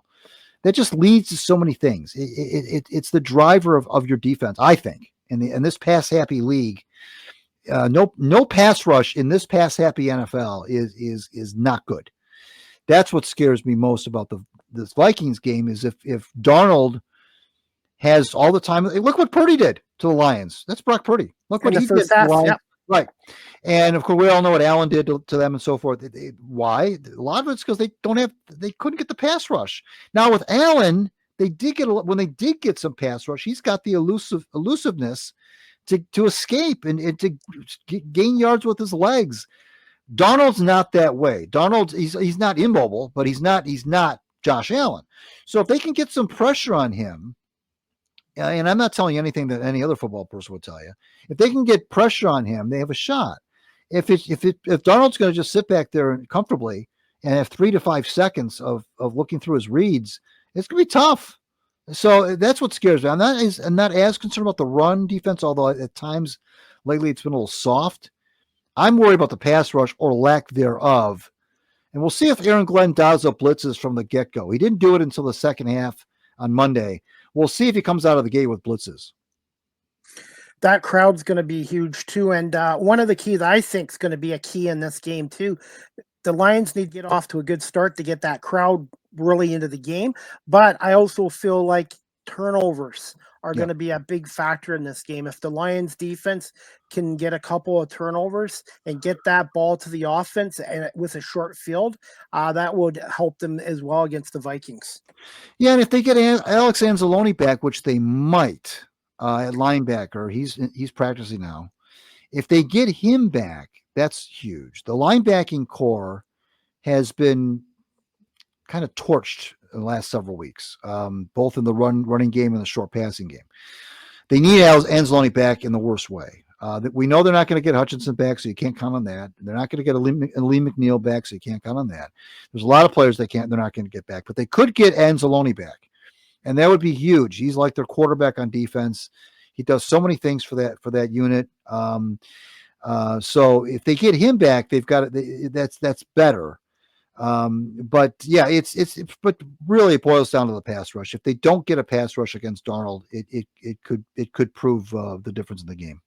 that just leads to so many things. It's the driver of your defense, I think. In this pass happy league, no pass rush in this pass happy NFL is not good. That's what scares me most about this Vikings game is if Darnold has all the time. Look what Purdy did to the Lions. That's Brock Purdy. Look what he did to the Lions. Yep. Right. And of course, we all know what Allen did to them and so forth. Why? A lot of it's because they couldn't get the pass rush. Now with Allen, when they did get some pass rush, he's got the elusiveness to escape and to gain yards with his legs. Darnold's not that way. He's not immobile, but he's not Josh Allen. So if they can get some pressure on him, and I'm not telling you anything that any other football person would tell you, if they can get pressure on him, they have a shot. If Darnold's going to just sit back there comfortably and have 3 to 5 seconds of looking through his reads, it's going to be tough. So that's what scares me. I'm not as concerned about the run defense, although at times lately it's been a little soft. I'm worried about the pass rush or lack thereof. And we'll see if Aaron Glenn dials up blitzes from the get-go. He didn't do it until the second half on Monday. We'll see if he comes out of the gate with blitzes. That crowd's going to be huge too. And one of the keys I think is going to be a key in this game too. The Lions need to get off to a good start to get that crowd really into the game. But I also feel like turnovers are going to be a big factor in this game. If the Lions defense can get a couple of turnovers and get that ball to the offense and with a short field, that would help them as well against the Vikings. Yeah, and if they get Alex Anzalone back, which they might at linebacker, he's practicing now. If they get him back, that's huge. The linebacking core has been kind of torched in the last several weeks, both in the running game and the short passing game. They need Anzalone back in the worst way. We know they're not going to get Hutchinson back, so you can't count on that. They're not going to get Lee McNeil back, so you can't count on that. There's a lot of players they're not going to get back, but they could get Anzalone back, and that would be huge. He's like their quarterback on defense. He does so many things for that unit. So if they get him back, they've got it. That's better. But yeah, but really it boils down to the pass rush. If they don't get a pass rush against Darnold, it could prove the difference in the game.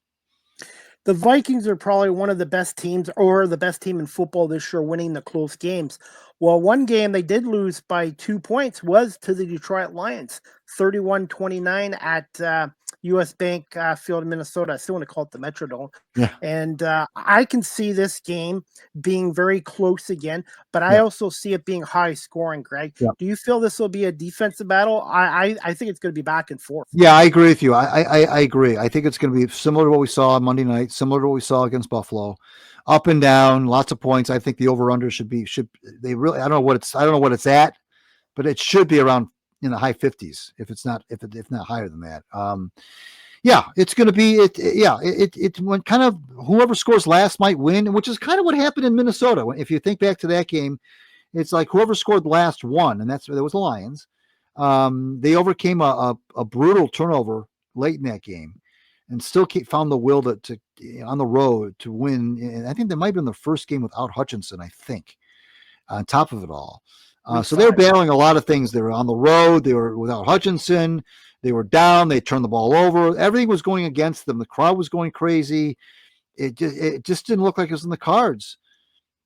The Vikings are probably one of the best teams or the best team in football this year, winning the close games. Well, one game they did lose by 2 points was to the Detroit Lions, 31-29 at U.S. Bank Field in Minnesota. I still want to call it the Metrodome. Yeah. And I can see this game being very close again, but I also see it being high scoring, Greg. Yeah. Do you feel this will be a defensive battle? I think it's going to be back and forth. Yeah, I agree with you. I agree. I think it's going to be similar to what we saw on Monday night, similar to what we saw against Buffalo. Up and down, lots of points. I think the over/under should I don't know what it's at, but it should be around in the high 50s if not higher than that. Yeah, it's going to be it when kind of whoever scores last might win, which is kind of what happened in Minnesota. If you think back to that game, it's like whoever scored last won, and that was the Lions. They overcame a brutal turnover late in that game and still found the will to on the road to win. And I think that might have been the first game without Hutchinson, I think, on top of it all. So they were battling a lot of things. They were on the road. They were without Hutchinson. They were down. They turned the ball over. Everything was going against them. The crowd was going crazy. It just didn't look like it was in the cards.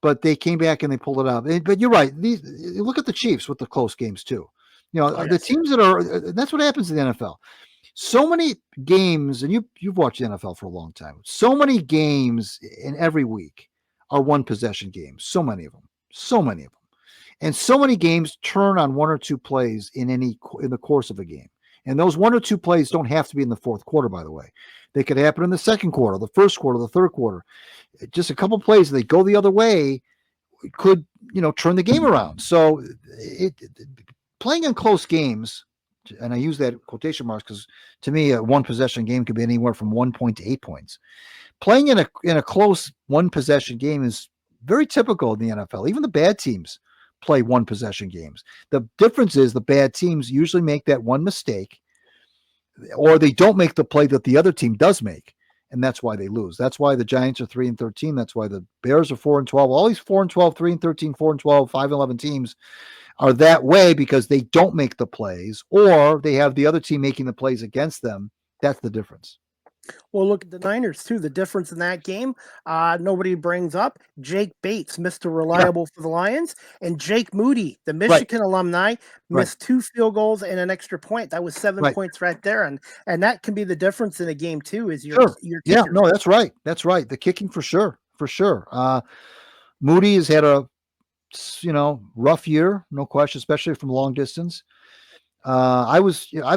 But they came back and they pulled it out. But you're right. Look at the Chiefs with the close games too. The teams that's what happens in the NFL. So many games, and you've watched the NFL for a long time. So many games in every week are one possession games. So many of them. And so many games turn on one or two plays in the course of a game. And those one or two plays don't have to be in the fourth quarter, by the way. They could happen in the second quarter, the first quarter, the third quarter. Just a couple plays, they go the other way, could turn the game around. So playing in close games and I use that quotation marks because to me, a one possession game could be anywhere from 1 point to 8 points. Playing in a close one possession game is very typical in the NFL. Even the bad teams play one possession games. The difference is the bad teams usually make that one mistake, or they don't make the play that the other team does make, and that's why they lose. That's why the Giants are 3-13. That's why the Bears are 4-12. All these 4-12, 3-13, 4-12, 5-11 teams are that way because they don't make the plays, or they have the other team making the plays against them. That's the difference. Well, look at the Niners too. The difference in that game, nobody brings up Jake Bates, Mr. Reliable for the Lions, and Jake Moody, the Michigan alumni, missed 2 field goals and an extra point. That was 7 points right there, and that can be the difference in a game too. Is your yeah, no, that's right, the kicking for sure. Moody has had a rough year, no question, especially from long distance. I've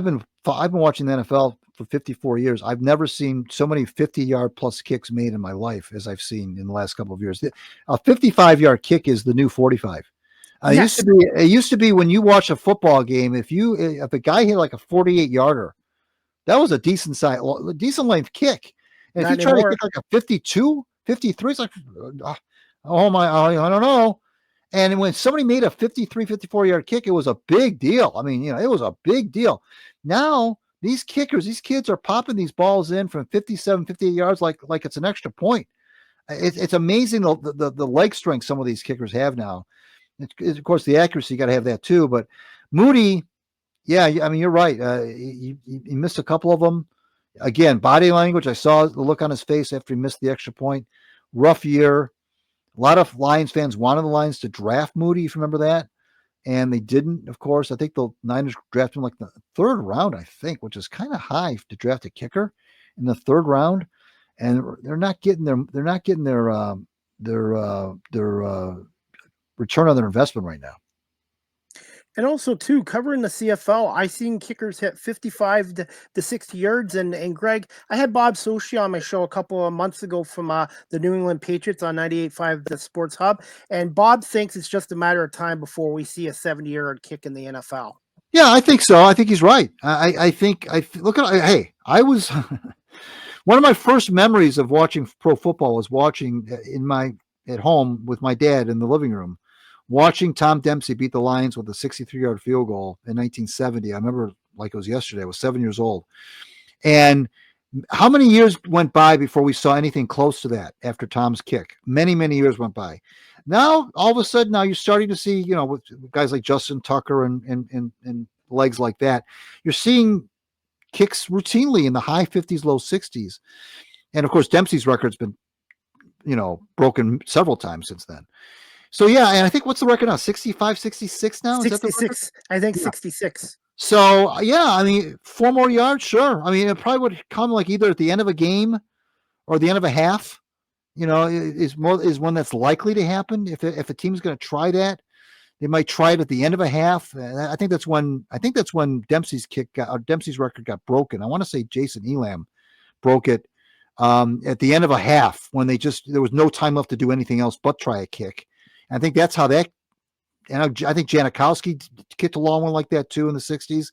been watching the NFL for 54 years. I've never seen so many 50-yard plus kicks made in my life as I've seen in the last couple of years. A 55-yard kick is the new 45. It used to be when you watch a football game, if a guy hit like a 48-yarder, that was a decent length kick. And if you try to kick like a 52, 53, it's like, oh my, I don't know. And when somebody made a 53, 54-yard kick, it was a big deal. I mean, it was a big deal. Now, these kids are popping these balls in from 57, 58 yards like it's an extra point. It's amazing the leg strength some of these kickers have now. It's, of course, the accuracy, you got to have that too. But Moody, yeah, I mean, you're right. He missed a couple of them. Again, body language, I saw the look on his face after he missed the extra point. Rough year. A lot of Lions fans wanted the Lions to draft Moody, if you remember that. And they didn't, of course. I think the Niners drafted him like the 3rd round, I think, which is kind of high to draft a kicker in the 3rd round. And they're not getting their return on their investment right now. And also, too, covering the CFL, I seen kickers hit 55 to 60 yards. And Greg, I had Bob Sochi on my show a couple of months ago from the New England Patriots on 98.5 The Sports Hub. And Bob thinks it's just a matter of time before we see a 70-yard kick in the NFL. Yeah, I think so. I think he's right. Hey, I was one of my first memories of watching pro football was watching at home with my dad in the living room, watching Tom Dempsey beat the Lions with a 63-yard field goal in 1970. I remember like it was yesterday. I was 7 years old. And how many years went by before we saw anything close to that after Tom's kick? Many, many years went by. Now, all of a sudden, you're starting to see, with guys like Justin Tucker and legs like that, you're seeing kicks routinely in the high 50s, low 60s. And, of course, Dempsey's record's been, broken several times since then. So, yeah, and I think what's the record now? 65, 66 now? 66. I think 66. So, yeah, I mean, 4 more yards, sure. I mean, it probably would come like either at the end of a game or the end of a half, is one that's likely to happen. If a team's going to try that, they might try it at the end of a half. I think that's when Dempsey's record got broken. I want to say Jason Elam broke it at the end of a half when there was no time left to do anything else but try a kick. I think that's how that, and I think Janikowski kicked a long one like that too in the 60s.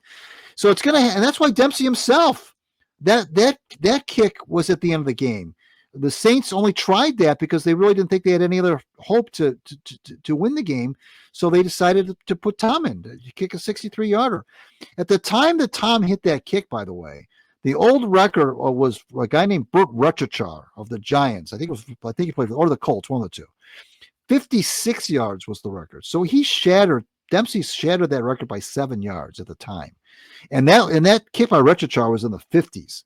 So it's and that's why Dempsey himself, that kick was at the end of the game. The Saints only tried that because they really didn't think they had any other hope to win the game. So they decided to put Tom in to kick a 63-yarder. At the time that Tom hit that kick, by the way, the old record was a guy named Burt Rechichar of the Giants. I think he played or the Colts, one of the two. 56 yards was the record. So Dempsey shattered that record by 7 yards at the time. And that kick by Rechichar was in the 50s.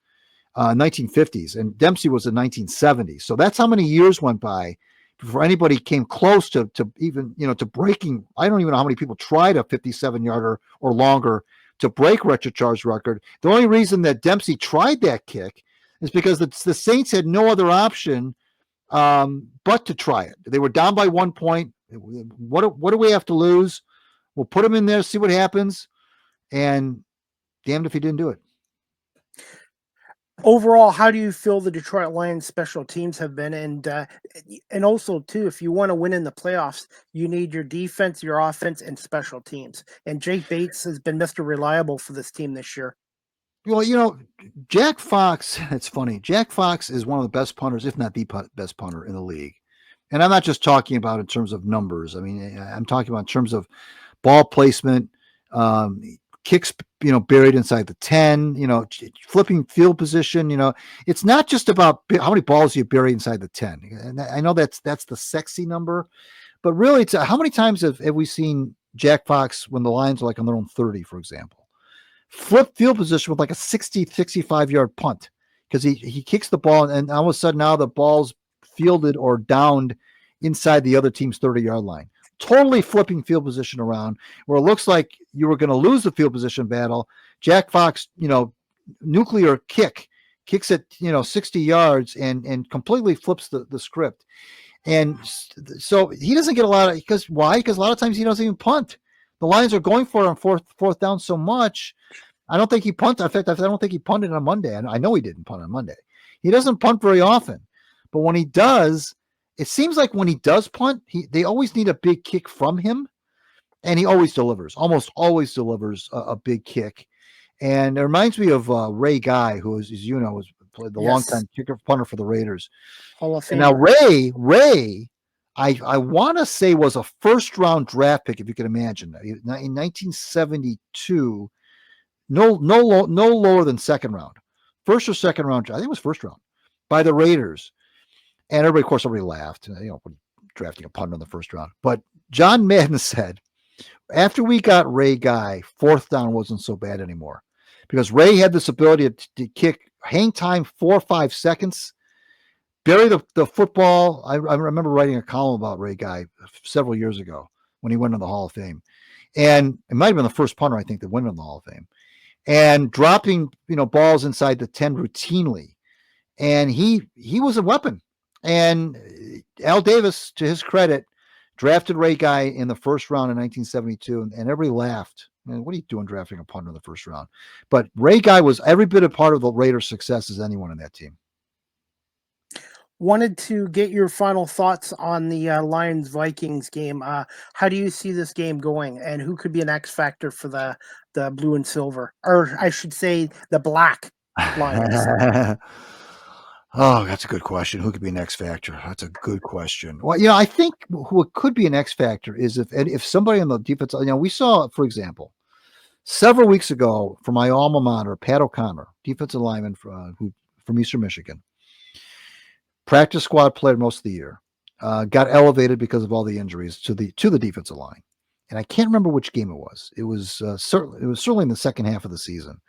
1950s, and Dempsey was in 1970s. So that's how many years went by before anybody came close to even, to breaking. I don't even know how many people tried a 57-yarder or longer to break Rechichar's record. The only reason that Dempsey tried that kick is because the Saints had no other option but to try it. They were down by 1 point. What do we have to lose? We'll put him in there, see what happens, and damned if he didn't do it. Overall, how do you feel the Detroit Lions special teams have been? And also too, if you want to win in the playoffs, you need your defense, your offense, and special teams. And Jake Bates has been Mr. Reliable for this team this year. Well, Jack Fox, it's funny. Jack Fox is one of the best punters, if not the best punter in the league. And I'm not just talking about in terms of numbers. I mean, I'm talking about in terms of ball placement, um, kicks, buried inside the 10, flipping field position. It's not just about how many balls you bury inside the 10. And I know that's the sexy number, but really it's how many times have we seen Jack Fox when the Lions are like on their own 30, for example, flip field position with like a 60, 65-yard punt because he kicks the ball and all of a sudden now the ball's fielded or downed inside the other team's 30-yard line. Totally flipping field position around where it looks like you were going to lose the field position battle. Jack Fox, nuclear kicks it, 60 yards and completely flips the script. And so he doesn't get a lot of, because why? Because a lot of times he doesn't even punt. The Lions are going for it on fourth down so much. I don't think he punted. In fact, I don't think he punted on Monday. I know he didn't punt on Monday. He doesn't punt very often. But when he does, it seems like when he does punt, they always need a big kick from him. And he always delivers, almost always delivers a big kick. And it reminds me of Ray Guy, who is, as you know, was played the longtime kicker punter for the Raiders. Hall of Famer. And now Ray, I want to say was a first-round draft pick, if you can imagine. In 1972, no lower than second round. First or second round, I think it was first round, by the Raiders. And everybody, of course, laughed, drafting a punter in the first round. But John Madden said, after we got Ray Guy, fourth down wasn't so bad anymore because Ray had this ability to kick hang time 4 or 5 seconds, bury the football. I remember writing a column about Ray Guy several years ago when he went in the Hall of Fame. And it might have been the first punter, I think, that went in the Hall of Fame. And dropping, balls inside the 10 routinely. And he was a weapon. And Al Davis, to his credit, drafted Ray Guy in the first round in 1972, and everybody laughed. Man, what are you doing drafting a punter in the first round? But Ray Guy was every bit a part of the Raiders' success as anyone in that team. Wanted to get your final thoughts on the Lions-Vikings game. How do you see this game going, and who could be an X factor for the blue and silver, or I should say the black Lions? Oh, that's a good question. Who could be an X factor? That's a good question. Well, I think who could be an X factor is if somebody on the defense, we saw, for example, several weeks ago from my alma mater, Pat O'Connor, defensive lineman from Eastern Michigan, practice squad player most of the year, got elevated because of all the injuries to the defensive line. And I can't remember which game it was. It was certainly in the second half of the season.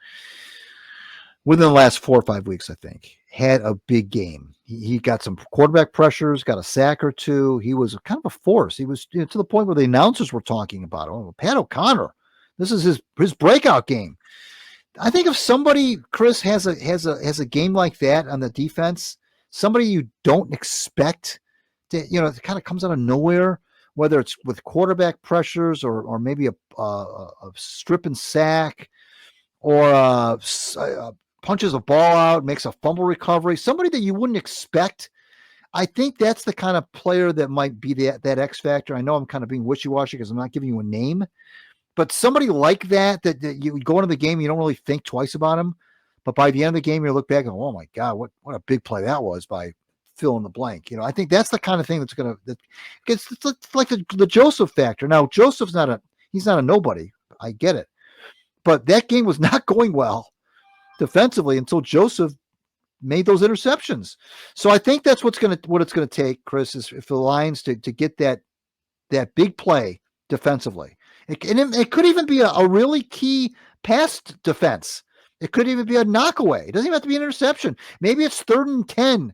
Within the last 4 or 5 weeks, I think, had a big game. He got some quarterback pressures, got a sack or two. He was kind of a force. He was to the point where the announcers were talking about him. Oh, Pat O'Connor, this is his breakout game. I think if somebody, Chris, has a game like that on the defense, somebody you don't expect to, it kind of comes out of nowhere, whether it's with quarterback pressures or maybe a strip and sack or punches a ball out, makes a fumble recovery, somebody that you wouldn't expect. I think that's the kind of player that might be that X factor. I know I'm kind of being wishy-washy because I'm not giving you a name, but somebody like that you go into the game, you don't really think twice about him, but by the end of the game, you look back and go, oh my God, what a big play that was by fill in the blank. I think that's the kind of thing it's like the Joseph factor. Now, Joseph's he's not a nobody. I get it, but that game was not going well defensively until Joseph made those interceptions. So I think that's what it's going to take, Chris, is for the Lions to get that big play defensively. It could even be a really key pass defense. It could even be a knockaway. It doesn't even have to be an interception. Maybe it's 3rd and 10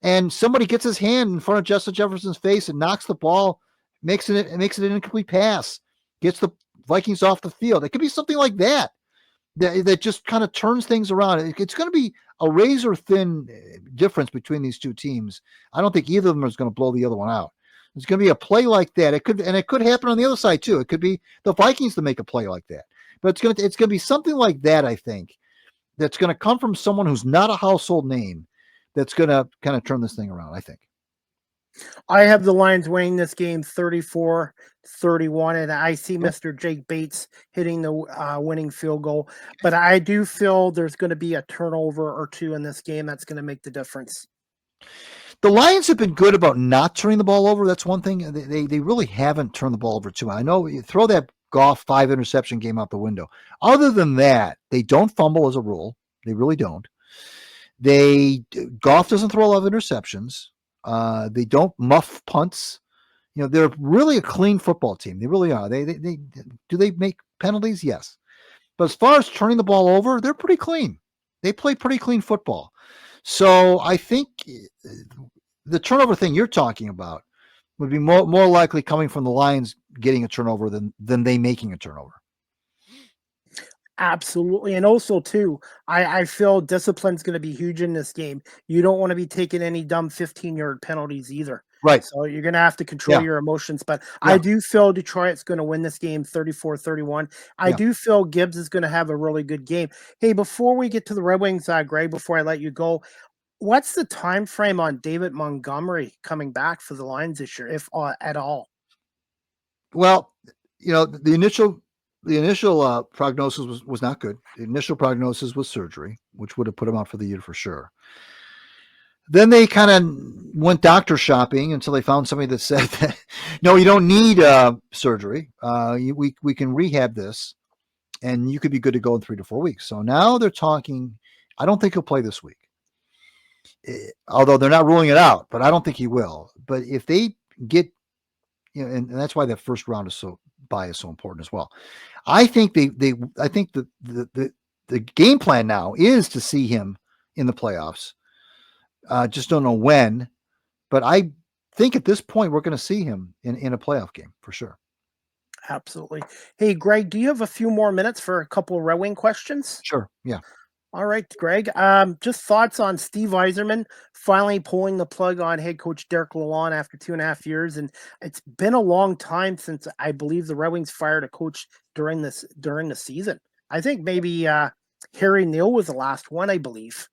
and somebody gets his hand in front of Justin Jefferson's face and knocks the ball, makes it an incomplete pass, gets the Vikings off the field. It could be something like that just kind of turns things around. It's going to be a razor thin difference between these two teams. I don't think either of them is going to blow the other one out. It's going to be a play like that. It could happen on the other side too. It could be the Vikings to make a play like that, but it's going to be something like that, I think, that's going to come from someone who's not a household name that's going to kind of turn this thing around, I think. I have the Lions winning this game 34-31, and I see Yep. Mr. Jake Bates hitting the winning field goal. But I do feel there's going to be a turnover or two in this game that's going to make the difference. The Lions have been good about not turning the ball over. That's one thing. They really haven't turned the ball over too much. I know you throw that Goff 5 interception game out the window. Other than that, they don't fumble as a rule. They really don't. Goff doesn't throw a lot of interceptions. They don't muff punts. You know, they're really a clean football team. They really are. Do they make penalties? Yes. But as far as turning the ball over, they're pretty clean. They play pretty clean football. So I think the turnover thing you're talking about would be more likely coming from the Lions getting a turnover than they making a turnover. Absolutely. And also, too, I feel discipline's going to be huge in this game. You don't want to be taking any dumb 15-yard penalties either. Right. So you're going to have to control your emotions. But I do feel Detroit's going to win this game 34-31. I do feel Gibbs is going to have a really good game. Hey, before we get to the Red Wings, Greg, before I let you go, what's the time frame on David Montgomery coming back for the Lions this year, if at all? Well, you know, the initial prognosis was not good. The initial prognosis was surgery, which would have put him out for the year for sure. Then they kind of went doctor shopping until they found somebody that said that, no, you don't need surgery. We can rehab this, and you could be good to go in 3 to 4 weeks. So now they're talking. I don't think he'll play this week, although they're not ruling it out. But I don't think he will. But if they get, you know, and that's why that first round is so important as well. I think I think the game plan now is to see him in the playoffs. Just don't know when, but I think at this point we're going to see him in a playoff game for sure. Absolutely. Hey, Greg, do you have a few more minutes for a couple of Red Wing questions? Sure. Yeah. All right, Greg. Just thoughts on Steve Yzerman finally pulling the plug on head coach Derek Lalonde after 2.5 years, and it's been a long time since I believe the Red Wings fired a coach during the season. I think maybe Harry Neal was the last one, I believe.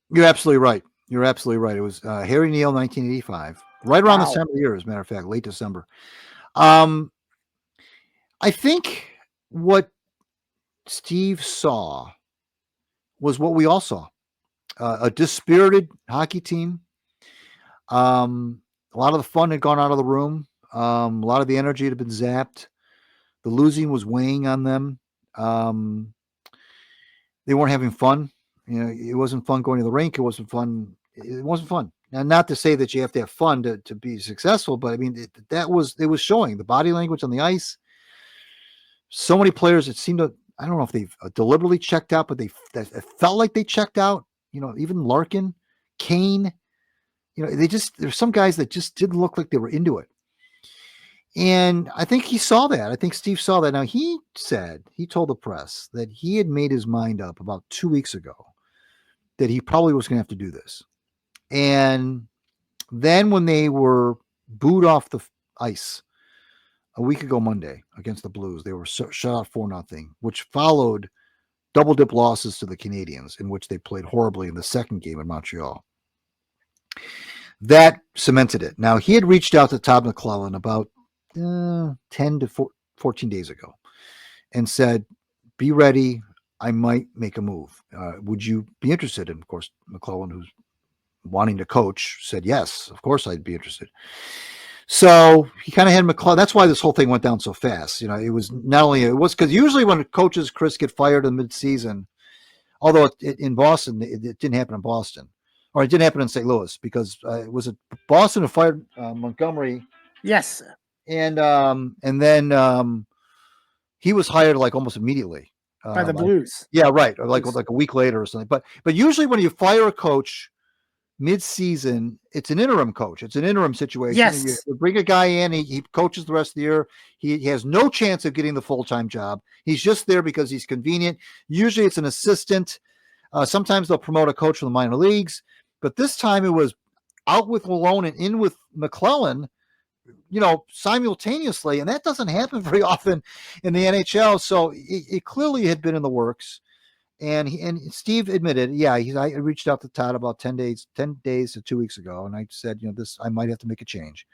You're absolutely right. It was Harry Neal, 1985, right around this time of the year, as a matter of fact, late December. I think what Steve saw was what we all saw, a dispirited hockey team. A lot of the fun had gone out of the room. A lot of the energy had been zapped. The losing was weighing on them. They weren't having fun. You know, it wasn't fun going to the rink. It wasn't fun. Now, not to say that you have to have fun to be successful, but I mean, it was showing the body language on the ice. So many players, it seemed to, I don't know if they've deliberately checked out, but it felt like they checked out. You know, even Larkin, Kane, you know, there's some guys that just didn't look like they were into it. And I think he saw that. I think Steve saw that. Now, he told the press that he had made his mind up about 2 weeks ago that he probably was going to have to do this. And then when they were booed off the ice a week ago Monday against the Blues, they were shut out 4-0, which followed double dip losses to the Canadiens, in which they played horribly in the second game in Montreal. That cemented it. Now, he had reached out to Todd McClellan about 10 to 14 days ago and said, be ready. I might make a move. Would you be interested? And of course, McClellan, who's wanting to coach, said, yes, of course I'd be interested. So he kind of had McClellan. That's why this whole thing went down so fast. You know, it was because usually when coaches, Chris, get fired in midseason, although in Boston, it didn't happen in Boston, or it didn't happen in St. Louis, because it was Boston who fired Montgomery. Yes. And then he was hired like almost immediately by the Blues. Yeah, right. Or like a week later or something. But usually when you fire a coach mid-season, it's an interim coach. It's an interim situation. Yes. You bring a guy in, he coaches the rest of the year. He has no chance of getting the full-time job. He's just there because he's convenient. Usually it's an assistant. Sometimes they'll promote a coach from the minor leagues. But this time it was out with Lalonde and in with McClellan, you know, simultaneously. And that doesn't happen very often in the NHL. So it clearly had been in the works. And Steve admitted, yeah, I reached out to Todd about 10 days to 2 weeks ago, and I said, I might have to make a change.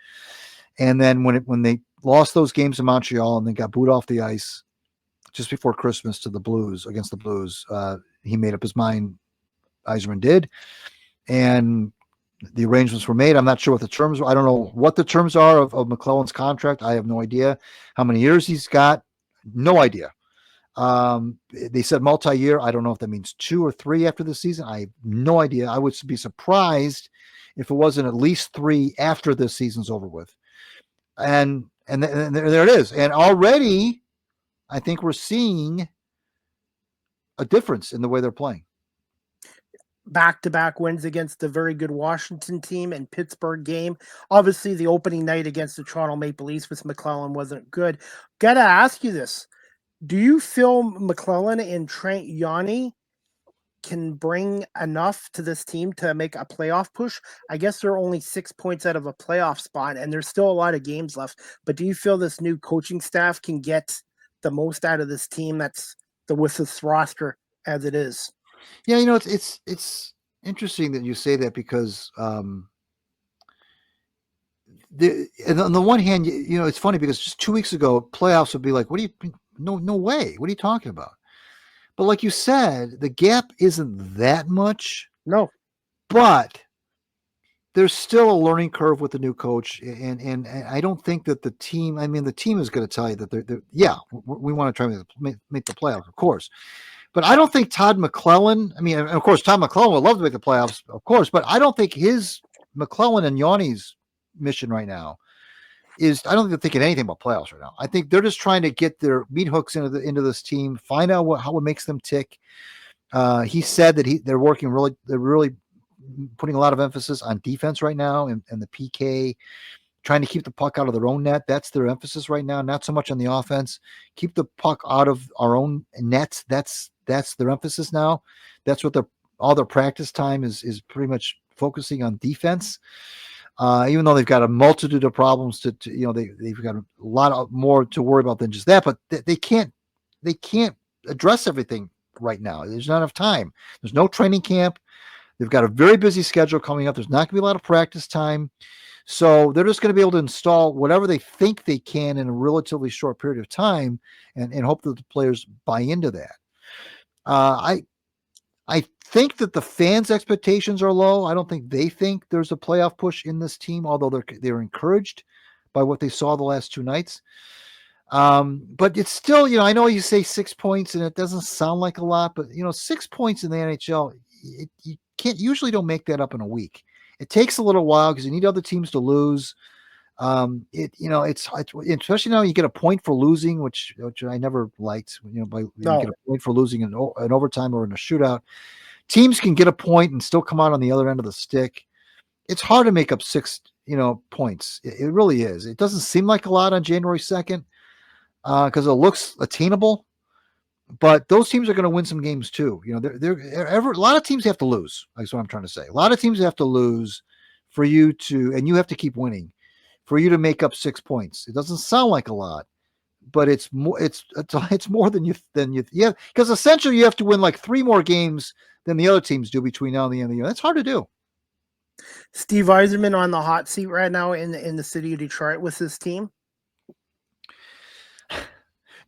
And then when they lost those games in Montreal and then got booed off the ice just before Christmas to the Blues, against the Blues, he made up his mind. Yzerman did, and the arrangements were made. I'm not sure what the terms were. I don't know what the terms are of McClellan's contract. I have no idea how many years he's got. No idea. They said multi-year. I don't know if that means 2 or 3 after the season. I have no idea. I would be surprised if it wasn't at least 3 after this season's over with. And there it is. And already, I think we're seeing a difference in the way they're playing. Back-to-back wins against the very good Washington team and Pittsburgh game. Obviously, the opening night against the Toronto Maple Leafs with McClellan wasn't good. Gotta ask you this. Do you feel McClellan and Trent Yanni can bring enough to this team to make a playoff push? I guess they're only 6 points out of a playoff spot, and there's still a lot of games left. But do you feel this new coaching staff can get the most out of this team that's with this roster as it is? Yeah, it's interesting that you say that because on the one hand, it's funny because just 2 weeks ago, playoffs would be like, what do you? No way. What are you talking about? But like you said, the gap isn't that much. No, but there's still a learning curve with the new coach, and I don't think that the team. I mean, the team is going to tell you that we want to try to make the playoffs, of course. But I don't think Todd McClellan, I mean, of course, Todd McClellan would love to make the playoffs, of course, but I don't think his McClellan and Yanni's mission right now is, I don't think they're thinking anything about playoffs right now. I think they're just trying to get their meat hooks into this team, find out how it makes them tick. He said that they're really putting a lot of emphasis on defense right now and the PK, trying to keep the puck out of their own net. That's their emphasis right now, not so much on the offense. Keep the puck out of our own nets. That's their emphasis now. That's what all their practice time is pretty much focusing on defense. Even though they've got a multitude of problems they've got a lot more to worry about than just that, but they can't address everything right now. There's not enough time. There's no training camp. They've got a very busy schedule coming up. There's not going to be a lot of practice time. So they're just going to be able to install whatever they think they can in a relatively short period of time and hope that the players buy into that. I think that the fans' expectations are low. I don't think they think there's a playoff push in this team, although they're encouraged by what they saw the last 2 nights. But it's still, I know you say 6 points and it doesn't sound like a lot, but 6 points in the NHL, you usually don't make that up in a week. It takes a little while because you need other teams to lose. It's especially now you get a point for losing, which I never liked. You get a point for losing in overtime or in a shootout. Teams can get a point and still come out on the other end of the stick. It's hard to make up 6, points. It really is. It doesn't seem like a lot on January 2nd because it looks attainable. But those teams are going to win some games too. A lot of teams have to lose. That's what I'm trying to say. A lot of teams have to lose for you to, and you have to keep winning for you to make up 6 points. It doesn't sound like a lot, but it's more. It's more than you. Yeah, because essentially you have to win like 3 more games than the other teams do between now and the end of the year. That's hard to do. Steve Yzerman on the hot seat right now in the city of Detroit with his team.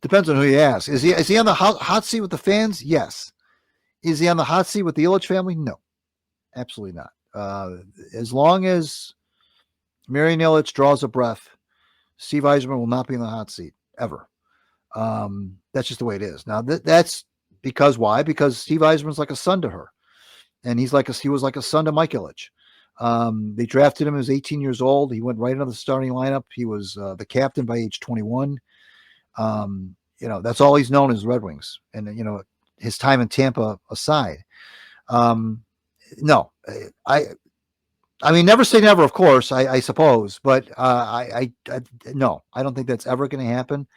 Depends on who you ask. Is he on the hot seat with the fans? Yes. Is he on the hot seat with the Ilitch family? No, absolutely not. As long as Marian Ilitch draws a breath, Steve Yzerman will not be in the hot seat ever. That's just the way it is. Now that's because why? Because Steve Yzerman's like a son to her, and he was like a son to Mike Ilitch. They drafted him. He was 18 years old. He went right into the starting lineup. He was the captain by age 21. That's all he's known as Red Wings, and his time in Tampa aside. No, I mean, never say never, of course, I suppose, but no, I don't think that's ever going to happen.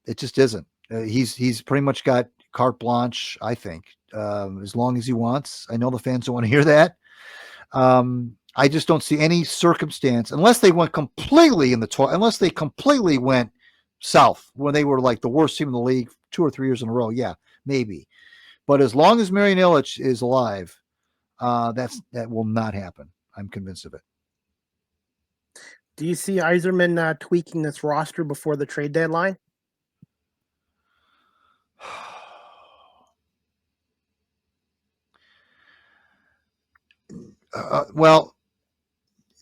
It just isn't. He's pretty much got carte blanche, I think, as long as he wants. I know the fans don't want to hear that. I just don't see any circumstance unless they went completely unless they completely went south when they were like the worst team in the league 2 or 3 years in a row. Yeah, maybe. But as long as Marian Illich is alive, that will not happen. I'm convinced of it. Do you see Yzerman tweaking this roster before the trade deadline? Well,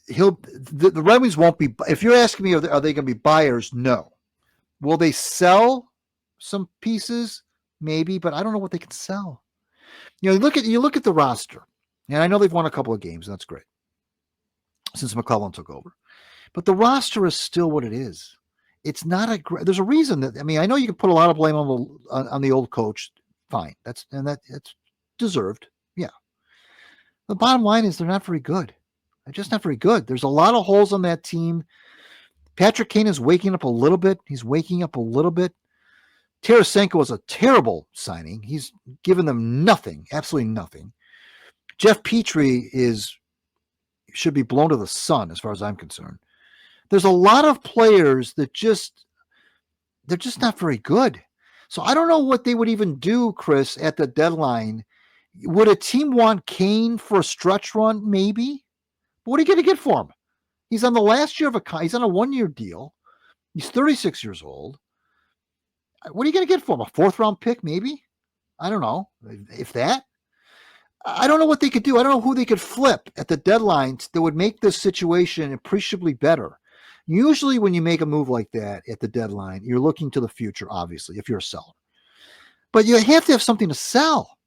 the Red Wings won't be. If you're asking me, are they going to be buyers? No. Will they sell some pieces? Maybe, but I don't know what they can sell. You look at the roster, and I know they've won a couple of games, and that's great since McClellan took over. But the roster is still what it is. It's not a great. There's a reason that I know you can put a lot of blame on the old coach. Fine, that's deserved. Yeah. The bottom line is they're not very good. They're just not very good. There's a lot of holes on that team. Patrick Kane is waking up a little bit. He's waking up a little bit. Tarasenko was a terrible signing. He's given them nothing, absolutely nothing. Jeff Petrie should be blown to the sun as far as I'm concerned. There's a lot of players that they're just not very good. So I don't know what they would even do, Chris, at the deadline. Would a team want Kane for a stretch run? Maybe. But what are you going to get for him? He's on the last year he's on a 1-year deal. He's 36 years old. What are you going to get for him? A 4th-round pick, maybe? I don't know. If that. I don't know what they could do. I don't know who they could flip at the deadline that would make this situation appreciably better. Usually when you make a move like that at the deadline, you're looking to the future, obviously, if you're a seller. But you have to have something to sell.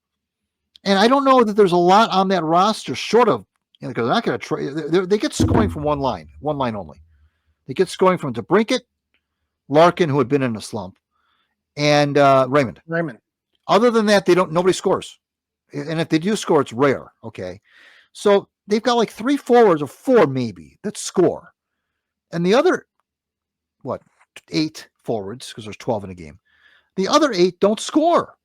And I don't know that there's a lot on that roster short of, because they're not going to trade. They get scoring from one line only. They get scoring from DeBrincat, Larkin, who had been in a slump, and Raymond. Other than that, nobody scores. And if they do score, it's rare. Okay. So they've got like 3 forwards or 4 maybe that score. And the other, 8 forwards, because there's 12 in a game. The other 8 don't score.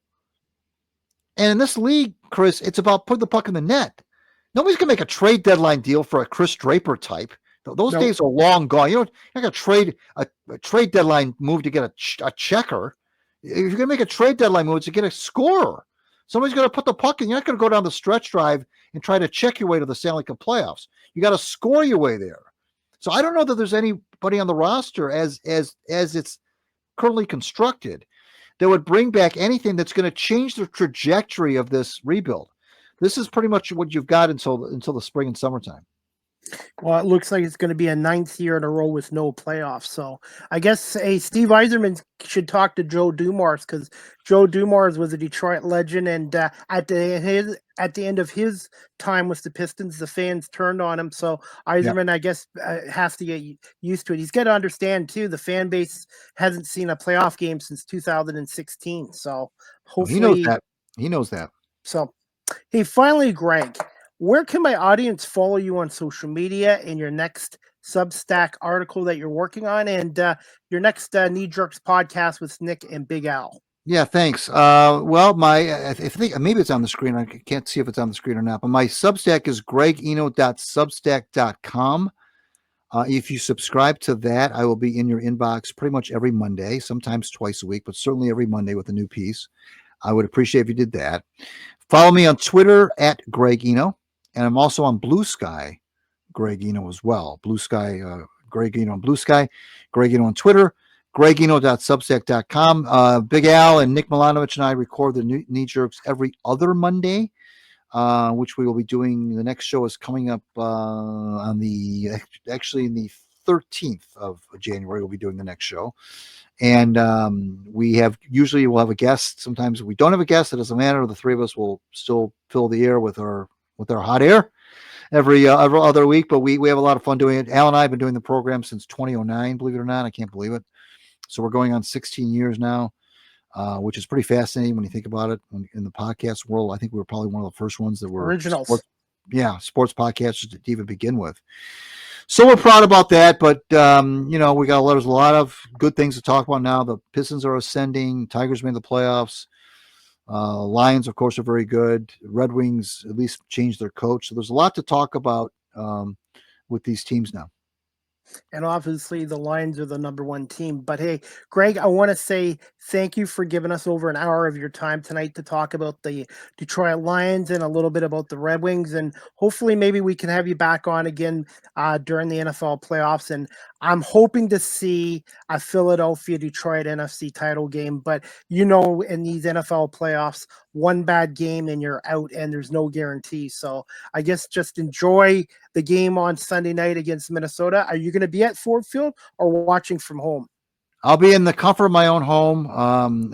And in this league, Chris, it's about putting the puck in the net. Nobody's going to make a trade deadline deal for a Chris Draper type. Those days are long gone. You're not going to trade a trade deadline move to get a checker. If you're going to make a trade deadline move, it's to get a scorer. Somebody's going to put the puck in. You're not going to go down the stretch drive and try to check your way to the Stanley Cup playoffs. You got to score your way there. So I don't know that there's anybody on the roster as it's currently constructed that would bring back anything that's going to change the trajectory of this rebuild. This is pretty much what you've got until the spring and summertime. Well, it looks like it's going to be a 9th year in a row with no playoffs. So I guess Steve Yzerman should talk to Joe Dumars, because Joe Dumars was a Detroit legend, and at the end of his time with the Pistons, the fans turned on him. So Yzerman, I guess, has to get used to it. He's got to understand too, the fan base hasn't seen a playoff game since 2016. So hopefully he knows that. So, hey, finally, Greg, where can my audience follow you on social media and your next Substack article that you're working on, and your next Knee Jerks podcast with Nick and Big Al? Yeah, thanks. Well, I think maybe it's on the screen. I can't see if it's on the screen or not, but my Substack is gregeno.substack.com. If you subscribe to that, I will be in your inbox pretty much every Monday, sometimes twice a week, but certainly every Monday with a new piece. I would appreciate if you did that. Follow me on Twitter at Greg Eno. And I'm also on Blue Sky, Greg Eno as well. Blue Sky, Greg Eno on Blue Sky, Greg Eno on Twitter, gregeno.substack.com. Big Al and Nick Milanovich and I record the Knee Jerks every other Monday, which we will be doing. The next show is coming up in the 13th of January. We'll be doing the next show. And we'll have a guest. Sometimes we don't have a guest. It doesn't matter. The 3 of us will still fill the air with our hot air every other week, but we have a lot of fun doing it. Al and I have been doing the program since 2009, believe it or not. I can't believe it. So we're going on 16 years now, which is pretty fascinating when you think about it. In the podcast world, I think we were probably one of the first ones that were originals. Sports podcasters to even begin with. So we're proud about that, but there's a lot of good things to talk about now. The Pistons are ascending. Tigers made the playoffs. Lions, of course, are very good. Red Wings at least changed their coach. So there's a lot to talk about with these teams now. And obviously, the Lions are the number one team. But hey, Greg, I want to say thank you for giving us over an hour of your time tonight to talk about the Detroit Lions and a little bit about the Red Wings. And hopefully, maybe we can have you back on again during the NFL playoffs. And I'm hoping to see a Philadelphia Detroit NFC title game. But in these NFL playoffs, one bad game and you're out, and there's no guarantee. So I guess just enjoy the game on Sunday night against Minnesota. Are you going to be at Ford Field or watching from home? I'll be in the comfort of my own home.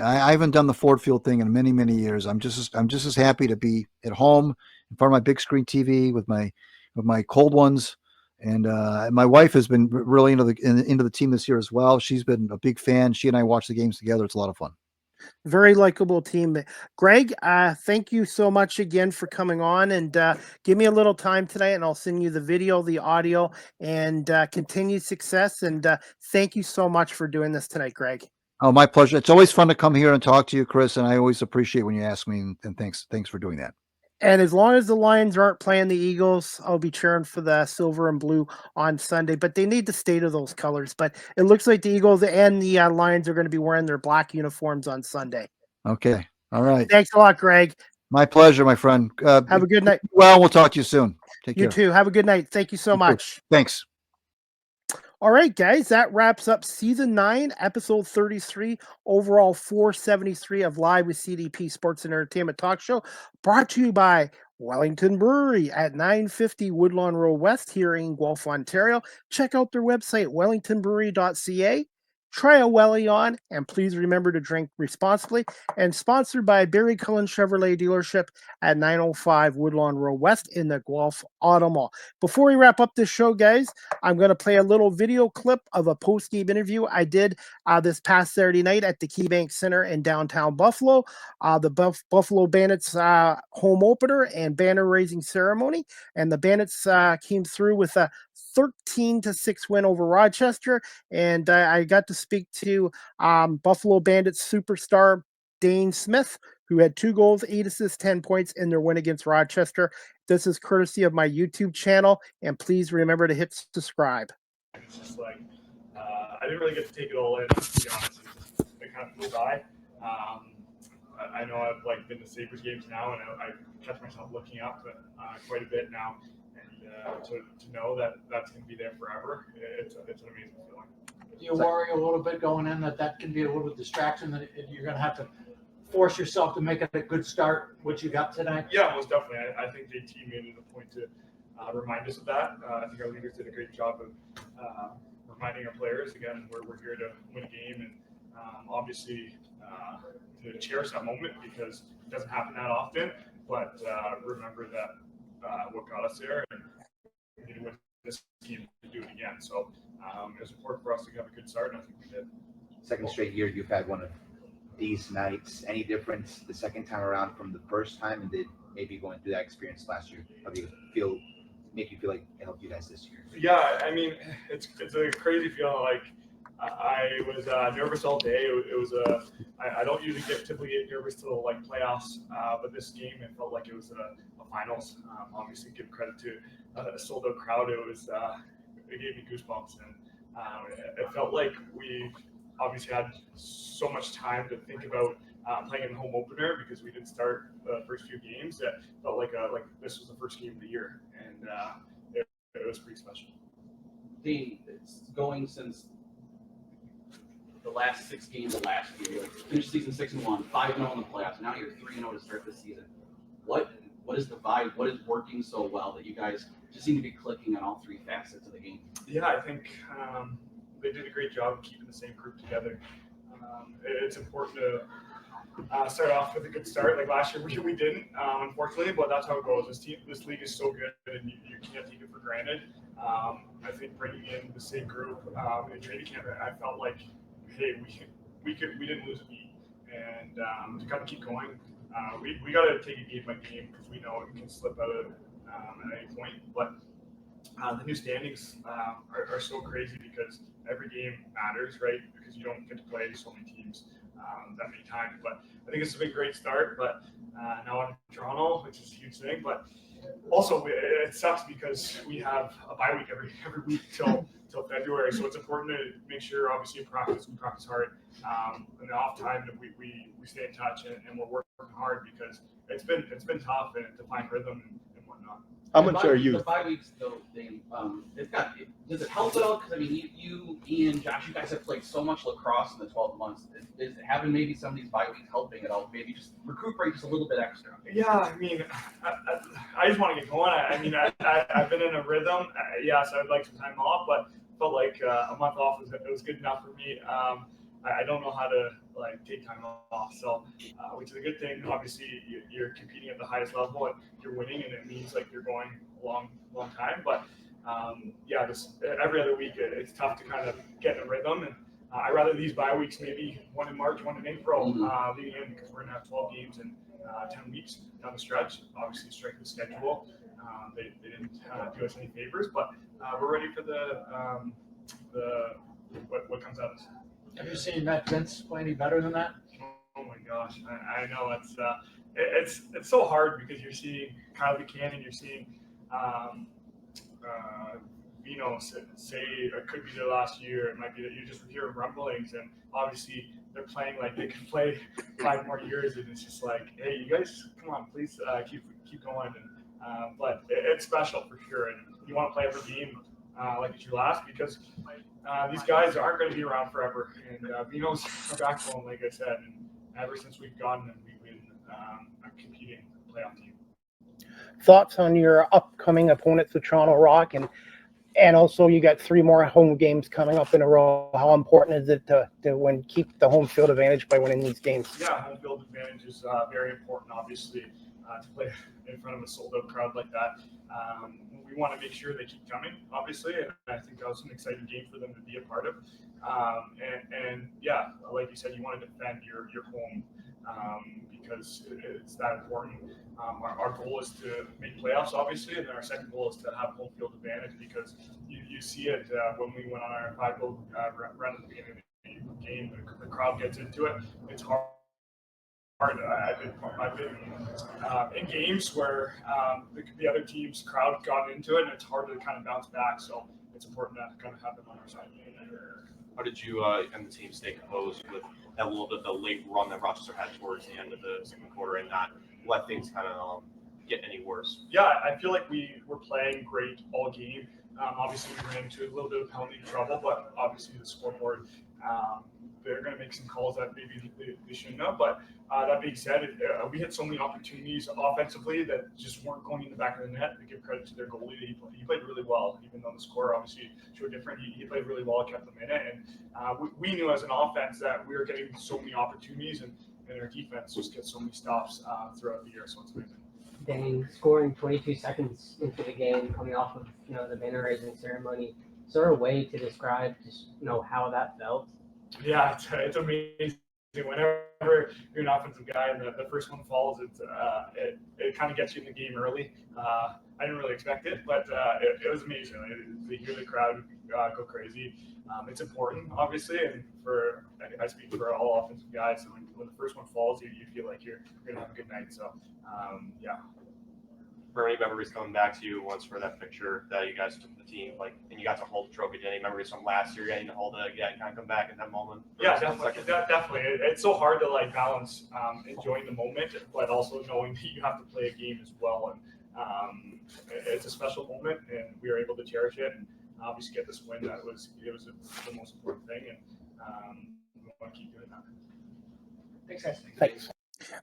I haven't done the Ford Field thing in many, many years. I'm just as happy to be at home in front of my big screen TV with my cold ones. And my wife has been really into the team this year as well. She's been a big fan. She and I watch the games together. It's a lot of fun. Very likable team. Greg, thank you so much again for coming on, and give me a little time tonight and I'll send you the video, the audio, and continued success. And thank you so much for doing this tonight, Greg. Oh, my pleasure. It's always fun to come here and talk to you, Chris. And I always appreciate when you ask me, and thanks for doing that. And as long as the Lions aren't playing the Eagles, I'll be cheering for the silver and blue on Sunday. But they need to stay to those colors. But it looks like the Eagles and the Lions are going to be wearing their black uniforms on Sunday. Okay. All right. Thanks a lot, Greg. My pleasure, my friend. Have a good night. Well, we'll talk to you soon. Take care. You too. Have a good night. Thank you so much. Thanks. All right, guys, that wraps up season 9, episode 33, overall 473 of Live with CDP Sports and Entertainment Talk Show, brought to you by Wellington Brewery at 950 Woodlawn Road West here in Guelph, Ontario. Check out their website, wellingtonbrewery.ca. Try a Welly on, and please remember to drink responsibly. And sponsored by Barry Cullen Chevrolet Dealership at 905 Woodlawn Road West in the Guelph Auto Mall. Before we wrap up this show, guys, I'm going to play a little video clip of a post-game interview I did this past Saturday night at the KeyBank Center in downtown Buffalo, the Buffalo Bandits home opener and banner raising ceremony. And the Bandits came through with a 13-6 win over Rochester. And I got to speak to Buffalo Bandits superstar Dane Smith, who had 2 goals, 8 assists, 10 points in their win against Rochester. This is courtesy of my YouTube channel, and please remember to hit subscribe. It's just like, I didn't really get to take it all in, to be honest. It kind of flew by. I know I've been to Sabres games now, and I catch myself looking up quite a bit now. And to know that that's going to be there forever, it's an amazing feeling. Do you worry a little bit going in that can be a little distraction, that you're going to have to force yourself to make it a good start, which you got tonight? Yeah, most definitely. I think JT made it a point to remind us of that. I think our leaders did a great job of reminding our players, again, we're here to win a game, and obviously to cherish that moment, because it doesn't happen that often, but remember that what got us there, and we need to win this game to do it again. So it was important for us to have a good start, and I think we did. Second straight year you've had one of these nights. Any difference the second time around from the first time, and did maybe going through that experience last year make you feel like it helped you guys this year? Yeah, I mean, it's a crazy feeling. I was nervous all day. It was I don't usually typically get nervous till playoffs, but this game, it felt like it was a finals. Obviously, give credit to a sold out crowd. It gave me goosebumps, and it felt like we obviously had so much time to think about playing in the home opener, because we didn't start the first few games. That felt like this was the first game of the year, and it was pretty special. Dean, it's going since the last 6 games of last year. You finished season 6-1, 5-0 in the playoffs. Now you're 3-0 to start the season. What is the vibe? What is working so well that you guys just seem to be clicking on all 3 facets of the game? Yeah, I think they did a great job of keeping the same group together. It's important to start off with a good start. Like last year, we didn't, unfortunately, but that's how it goes. This league is so good, and you can't take it for granted. I think bringing in the same group in training camp, I felt like, hey, we didn't lose a beat, and to kind of keep going, we got to take it game by game, because we know it can slip out at any point. But the new standings are so crazy, because every game matters, right? Because you don't get to play so many teams that many times. But I think it's been a great start. But now I'm in Toronto, which is a huge thing. But also it sucks because we have a bye week every week till February, so it's important to make sure obviously we practice hard, and the off time that we stay in touch and we're working hard because it's been tough and to find rhythm and whatnot. How much are you? The 5 weeks though, Dane, does it help at all? Because I mean, you, Ian, Josh, you guys have played so much lacrosse in the 12 months. Is having maybe some of these bye weeks helping at all? Maybe just recuperate just a little bit extra. Yeah, I mean, I just want to get going. I've been in a rhythm. Yes, I'd like some time off, but felt like a month off was good enough for me. I don't know how to like take time off, so which is a good thing. Obviously, you're competing at the highest level and you're winning, and it means like you're going a long time. But yeah, just every other week it's tough to kind of get in a rhythm, and I'd rather these bye weeks, maybe one in March, one in April, leading in because we're gonna have 12 games in 10 weeks down the stretch. Obviously, strength of schedule. They didn't do us any favors, but we're ready for the what comes at us. Have you seen Matt Vince play any better than that? Oh my gosh, I know it's so hard because you're seeing Kyle Buchanan, you're seeing Vino say it could be their last year. It might be that you just hear rumblings, and obviously they're playing like they could play 5 more years, and it's just like, hey, you guys, come on, please keep going. And but it's special for sure, and you want to play every game like it's your last because these guys aren't going to be around forever. And Vino's a backbone, like I said, and ever since we've gotten him, we've been a competing playoff team. Thoughts on your upcoming opponents, the Toronto Rock, and also you got 3 more home games coming up in a row. How important is it to keep the home field advantage by winning these games? Yeah, home field advantage is very important, obviously, to play in front of a sold-out crowd like that. We want to make sure they keep coming, obviously, and I think that was an exciting game for them to be a part of. And yeah, like you said, you want to defend your home because it's that important. Our goal is to make playoffs, obviously, and then our second goal is to have home field advantage because you see it when we went on our 5-goal run at the beginning of the game. The crowd gets into it. It's hard. I've been in games where the other team's crowd got into it, and it's hard to kind of bounce back. So it's important to kind of have them on our side. How did you and the team stay composed with that little bit of the late run that Rochester had towards the end of the second quarter and not let things kind of get any worse? Yeah, I feel like we were playing great all game. Obviously, we ran into a little bit of penalty trouble, but obviously the scoreboard, they're going to make some calls that maybe they shouldn't have. But that being said, we had so many opportunities offensively that just weren't going in the back of the net. To give credit to their goalie, he played really well, even though the score obviously showed different. He played really well, kept them in it, and we knew as an offense that we were getting so many opportunities, and our defense just gets so many stops throughout the year. So it's amazing. Dane scoring 22 seconds into the game, coming off of the banner raising ceremony. Is there a way to describe just how that felt? Yeah, it's amazing. Whenever you're an offensive guy and the first one falls, it kind of gets you in the game early. I didn't really expect it, but it was amazing. To hear the crowd go crazy. It's important, obviously, and I speak for all offensive guys. So when the first one falls, you feel like you're gonna have a good night. So yeah. For any memories coming back to you once for that picture that you guys took the team, and you got to hold the trophy? Any memories from last year getting to hold it again, kind of come back in that moment? Yeah, definitely. It's so hard to balance enjoying the moment, but also knowing that you have to play a game as well. And it's a special moment, and we were able to cherish it and obviously get this win. It was the most important thing, and we want to keep doing that. Thanks, guys. Thanks.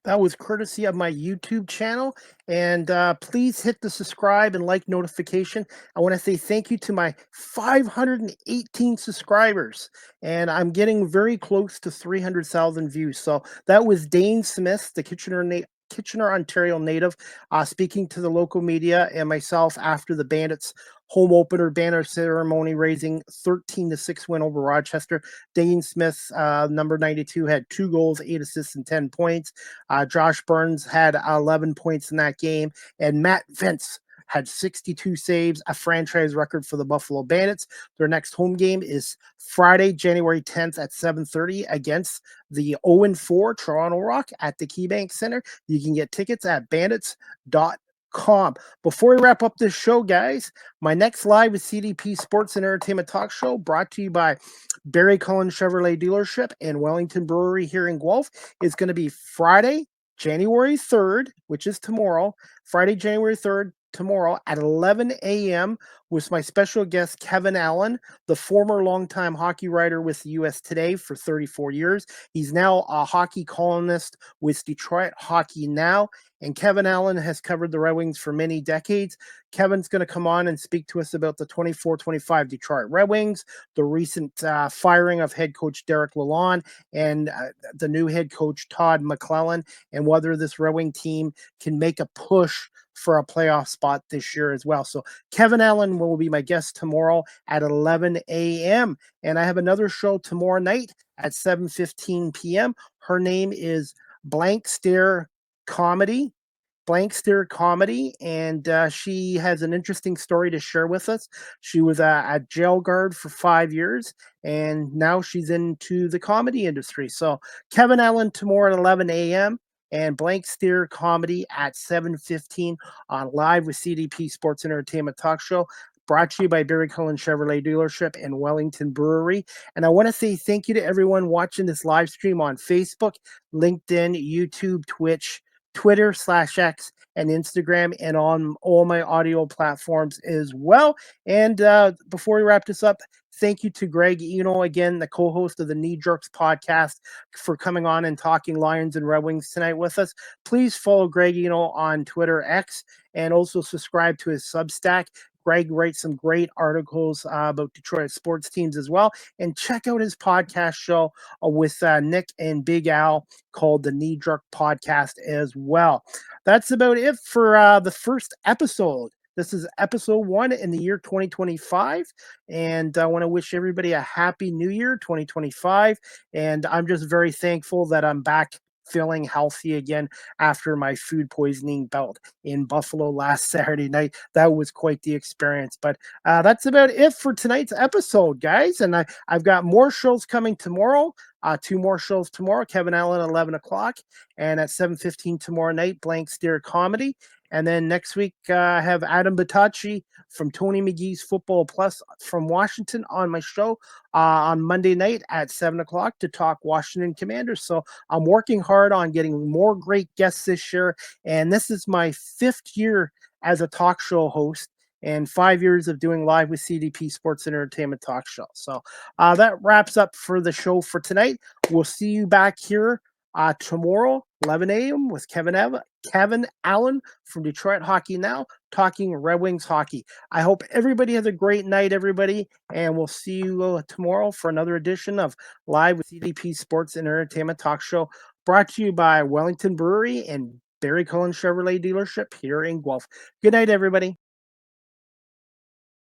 That was courtesy of my YouTube channel. And please hit the subscribe and like notification. I want to say thank you to my 518 subscribers. And I'm getting very close to 300,000 views. So that was Dane Smith, the Kitchener, Ontario native, speaking to the local media and myself after the Bandits home opener banner ceremony, raising 13-6 win over Rochester. Dane Smith, number 92, had 2 goals, 8 assists, and 10 points. Josh Burns had 11 points in that game, and Matt Vince had 62 saves, a franchise record for the Buffalo Bandits. Their next home game is Friday, January 10th at 7:30 against the 0-4 Toronto Rock at the KeyBank Center. You can get tickets at bandits.com. Before we wrap up this show, guys, my next live with CDP Sports and Entertainment Talk Show brought to you by Barry Cullen Chevrolet Dealership and Wellington Brewery here in Guelph is going to be Friday, January 3rd, which is tomorrow. Friday, January 3rd, tomorrow at 11 a.m. with my special guest, Kevin Allen, the former longtime hockey writer with the U.S. Today for 34 years. He's now a hockey columnist with Detroit Hockey Now. And Kevin Allen has covered the Red Wings for many decades. Kevin's going to come on and speak to us about the 24-25 Detroit Red Wings, the recent firing of head coach Derek Lalonde, and the new head coach Todd McClellan, and whether this Red Wing team can make a push for a playoff spot this year as well. So Kevin Allen will be my guest tomorrow at 11 a.m. And I have another show tomorrow night at 7:15 p.m. Her name is Blank Stare Comedy. And she has an interesting story to share with us. She was a jail guard for 5 years, and now she's into the comedy industry. So Kevin Allen tomorrow at 11 a.m. and Blank Steer Comedy at 7:15 on Live with CDP Sports and Entertainment Talk Show, brought to you by Barry Cullen Chevrolet Dealership and Wellington Brewery. And I want to say thank you to everyone watching this live stream on Facebook, LinkedIn, YouTube, Twitch, Twitter/X, and Instagram, and on all my audio platforms as well. And before we wrap this up, thank you to Greg Eno, again, the co-host of the Knee Jerks podcast, for coming on and talking Lions and Red Wings tonight with us. Please follow Greg Eno on Twitter X, and also subscribe to his Substack. Greg writes some great articles about Detroit sports teams as well. And check out his podcast show with Nick and Big Al called the Knee Jerk Podcast as well. That's about it for the first episode. This is episode 1 in the year 2025. And I want to wish everybody a happy new year, 2025. And I'm just very thankful that I'm back feeling healthy again after my food poisoning bout in Buffalo last Saturday night. That was quite the experience. But that's about it for tonight's episode, guys. And I've got more shows coming tomorrow. 2 more shows tomorrow. Kevin Allen at 11 o'clock, and at 7:15 tomorrow night, Blank Steer Comedy. And then next week, I have Adam Batacci from Tony McGee's Football Plus from Washington on my show on Monday night at 7 o'clock to talk Washington Commanders. So I'm working hard on getting more great guests this year. And this is my 5th year as a talk show host and 5 years of doing Live with CDP Sports and Entertainment Talk Show. So that wraps up for the show for tonight. We'll see you back here tomorrow, 11 a.m. with Kevin Allen from Detroit Hockey Now, talking Red Wings hockey. I hope everybody has a great night, everybody, and we'll see you tomorrow for another edition of Live with CDP Sports and Entertainment Talk Show, brought to you by Wellington Brewery and Barry Cullen Chevrolet Dealership here in Guelph. Good night, everybody.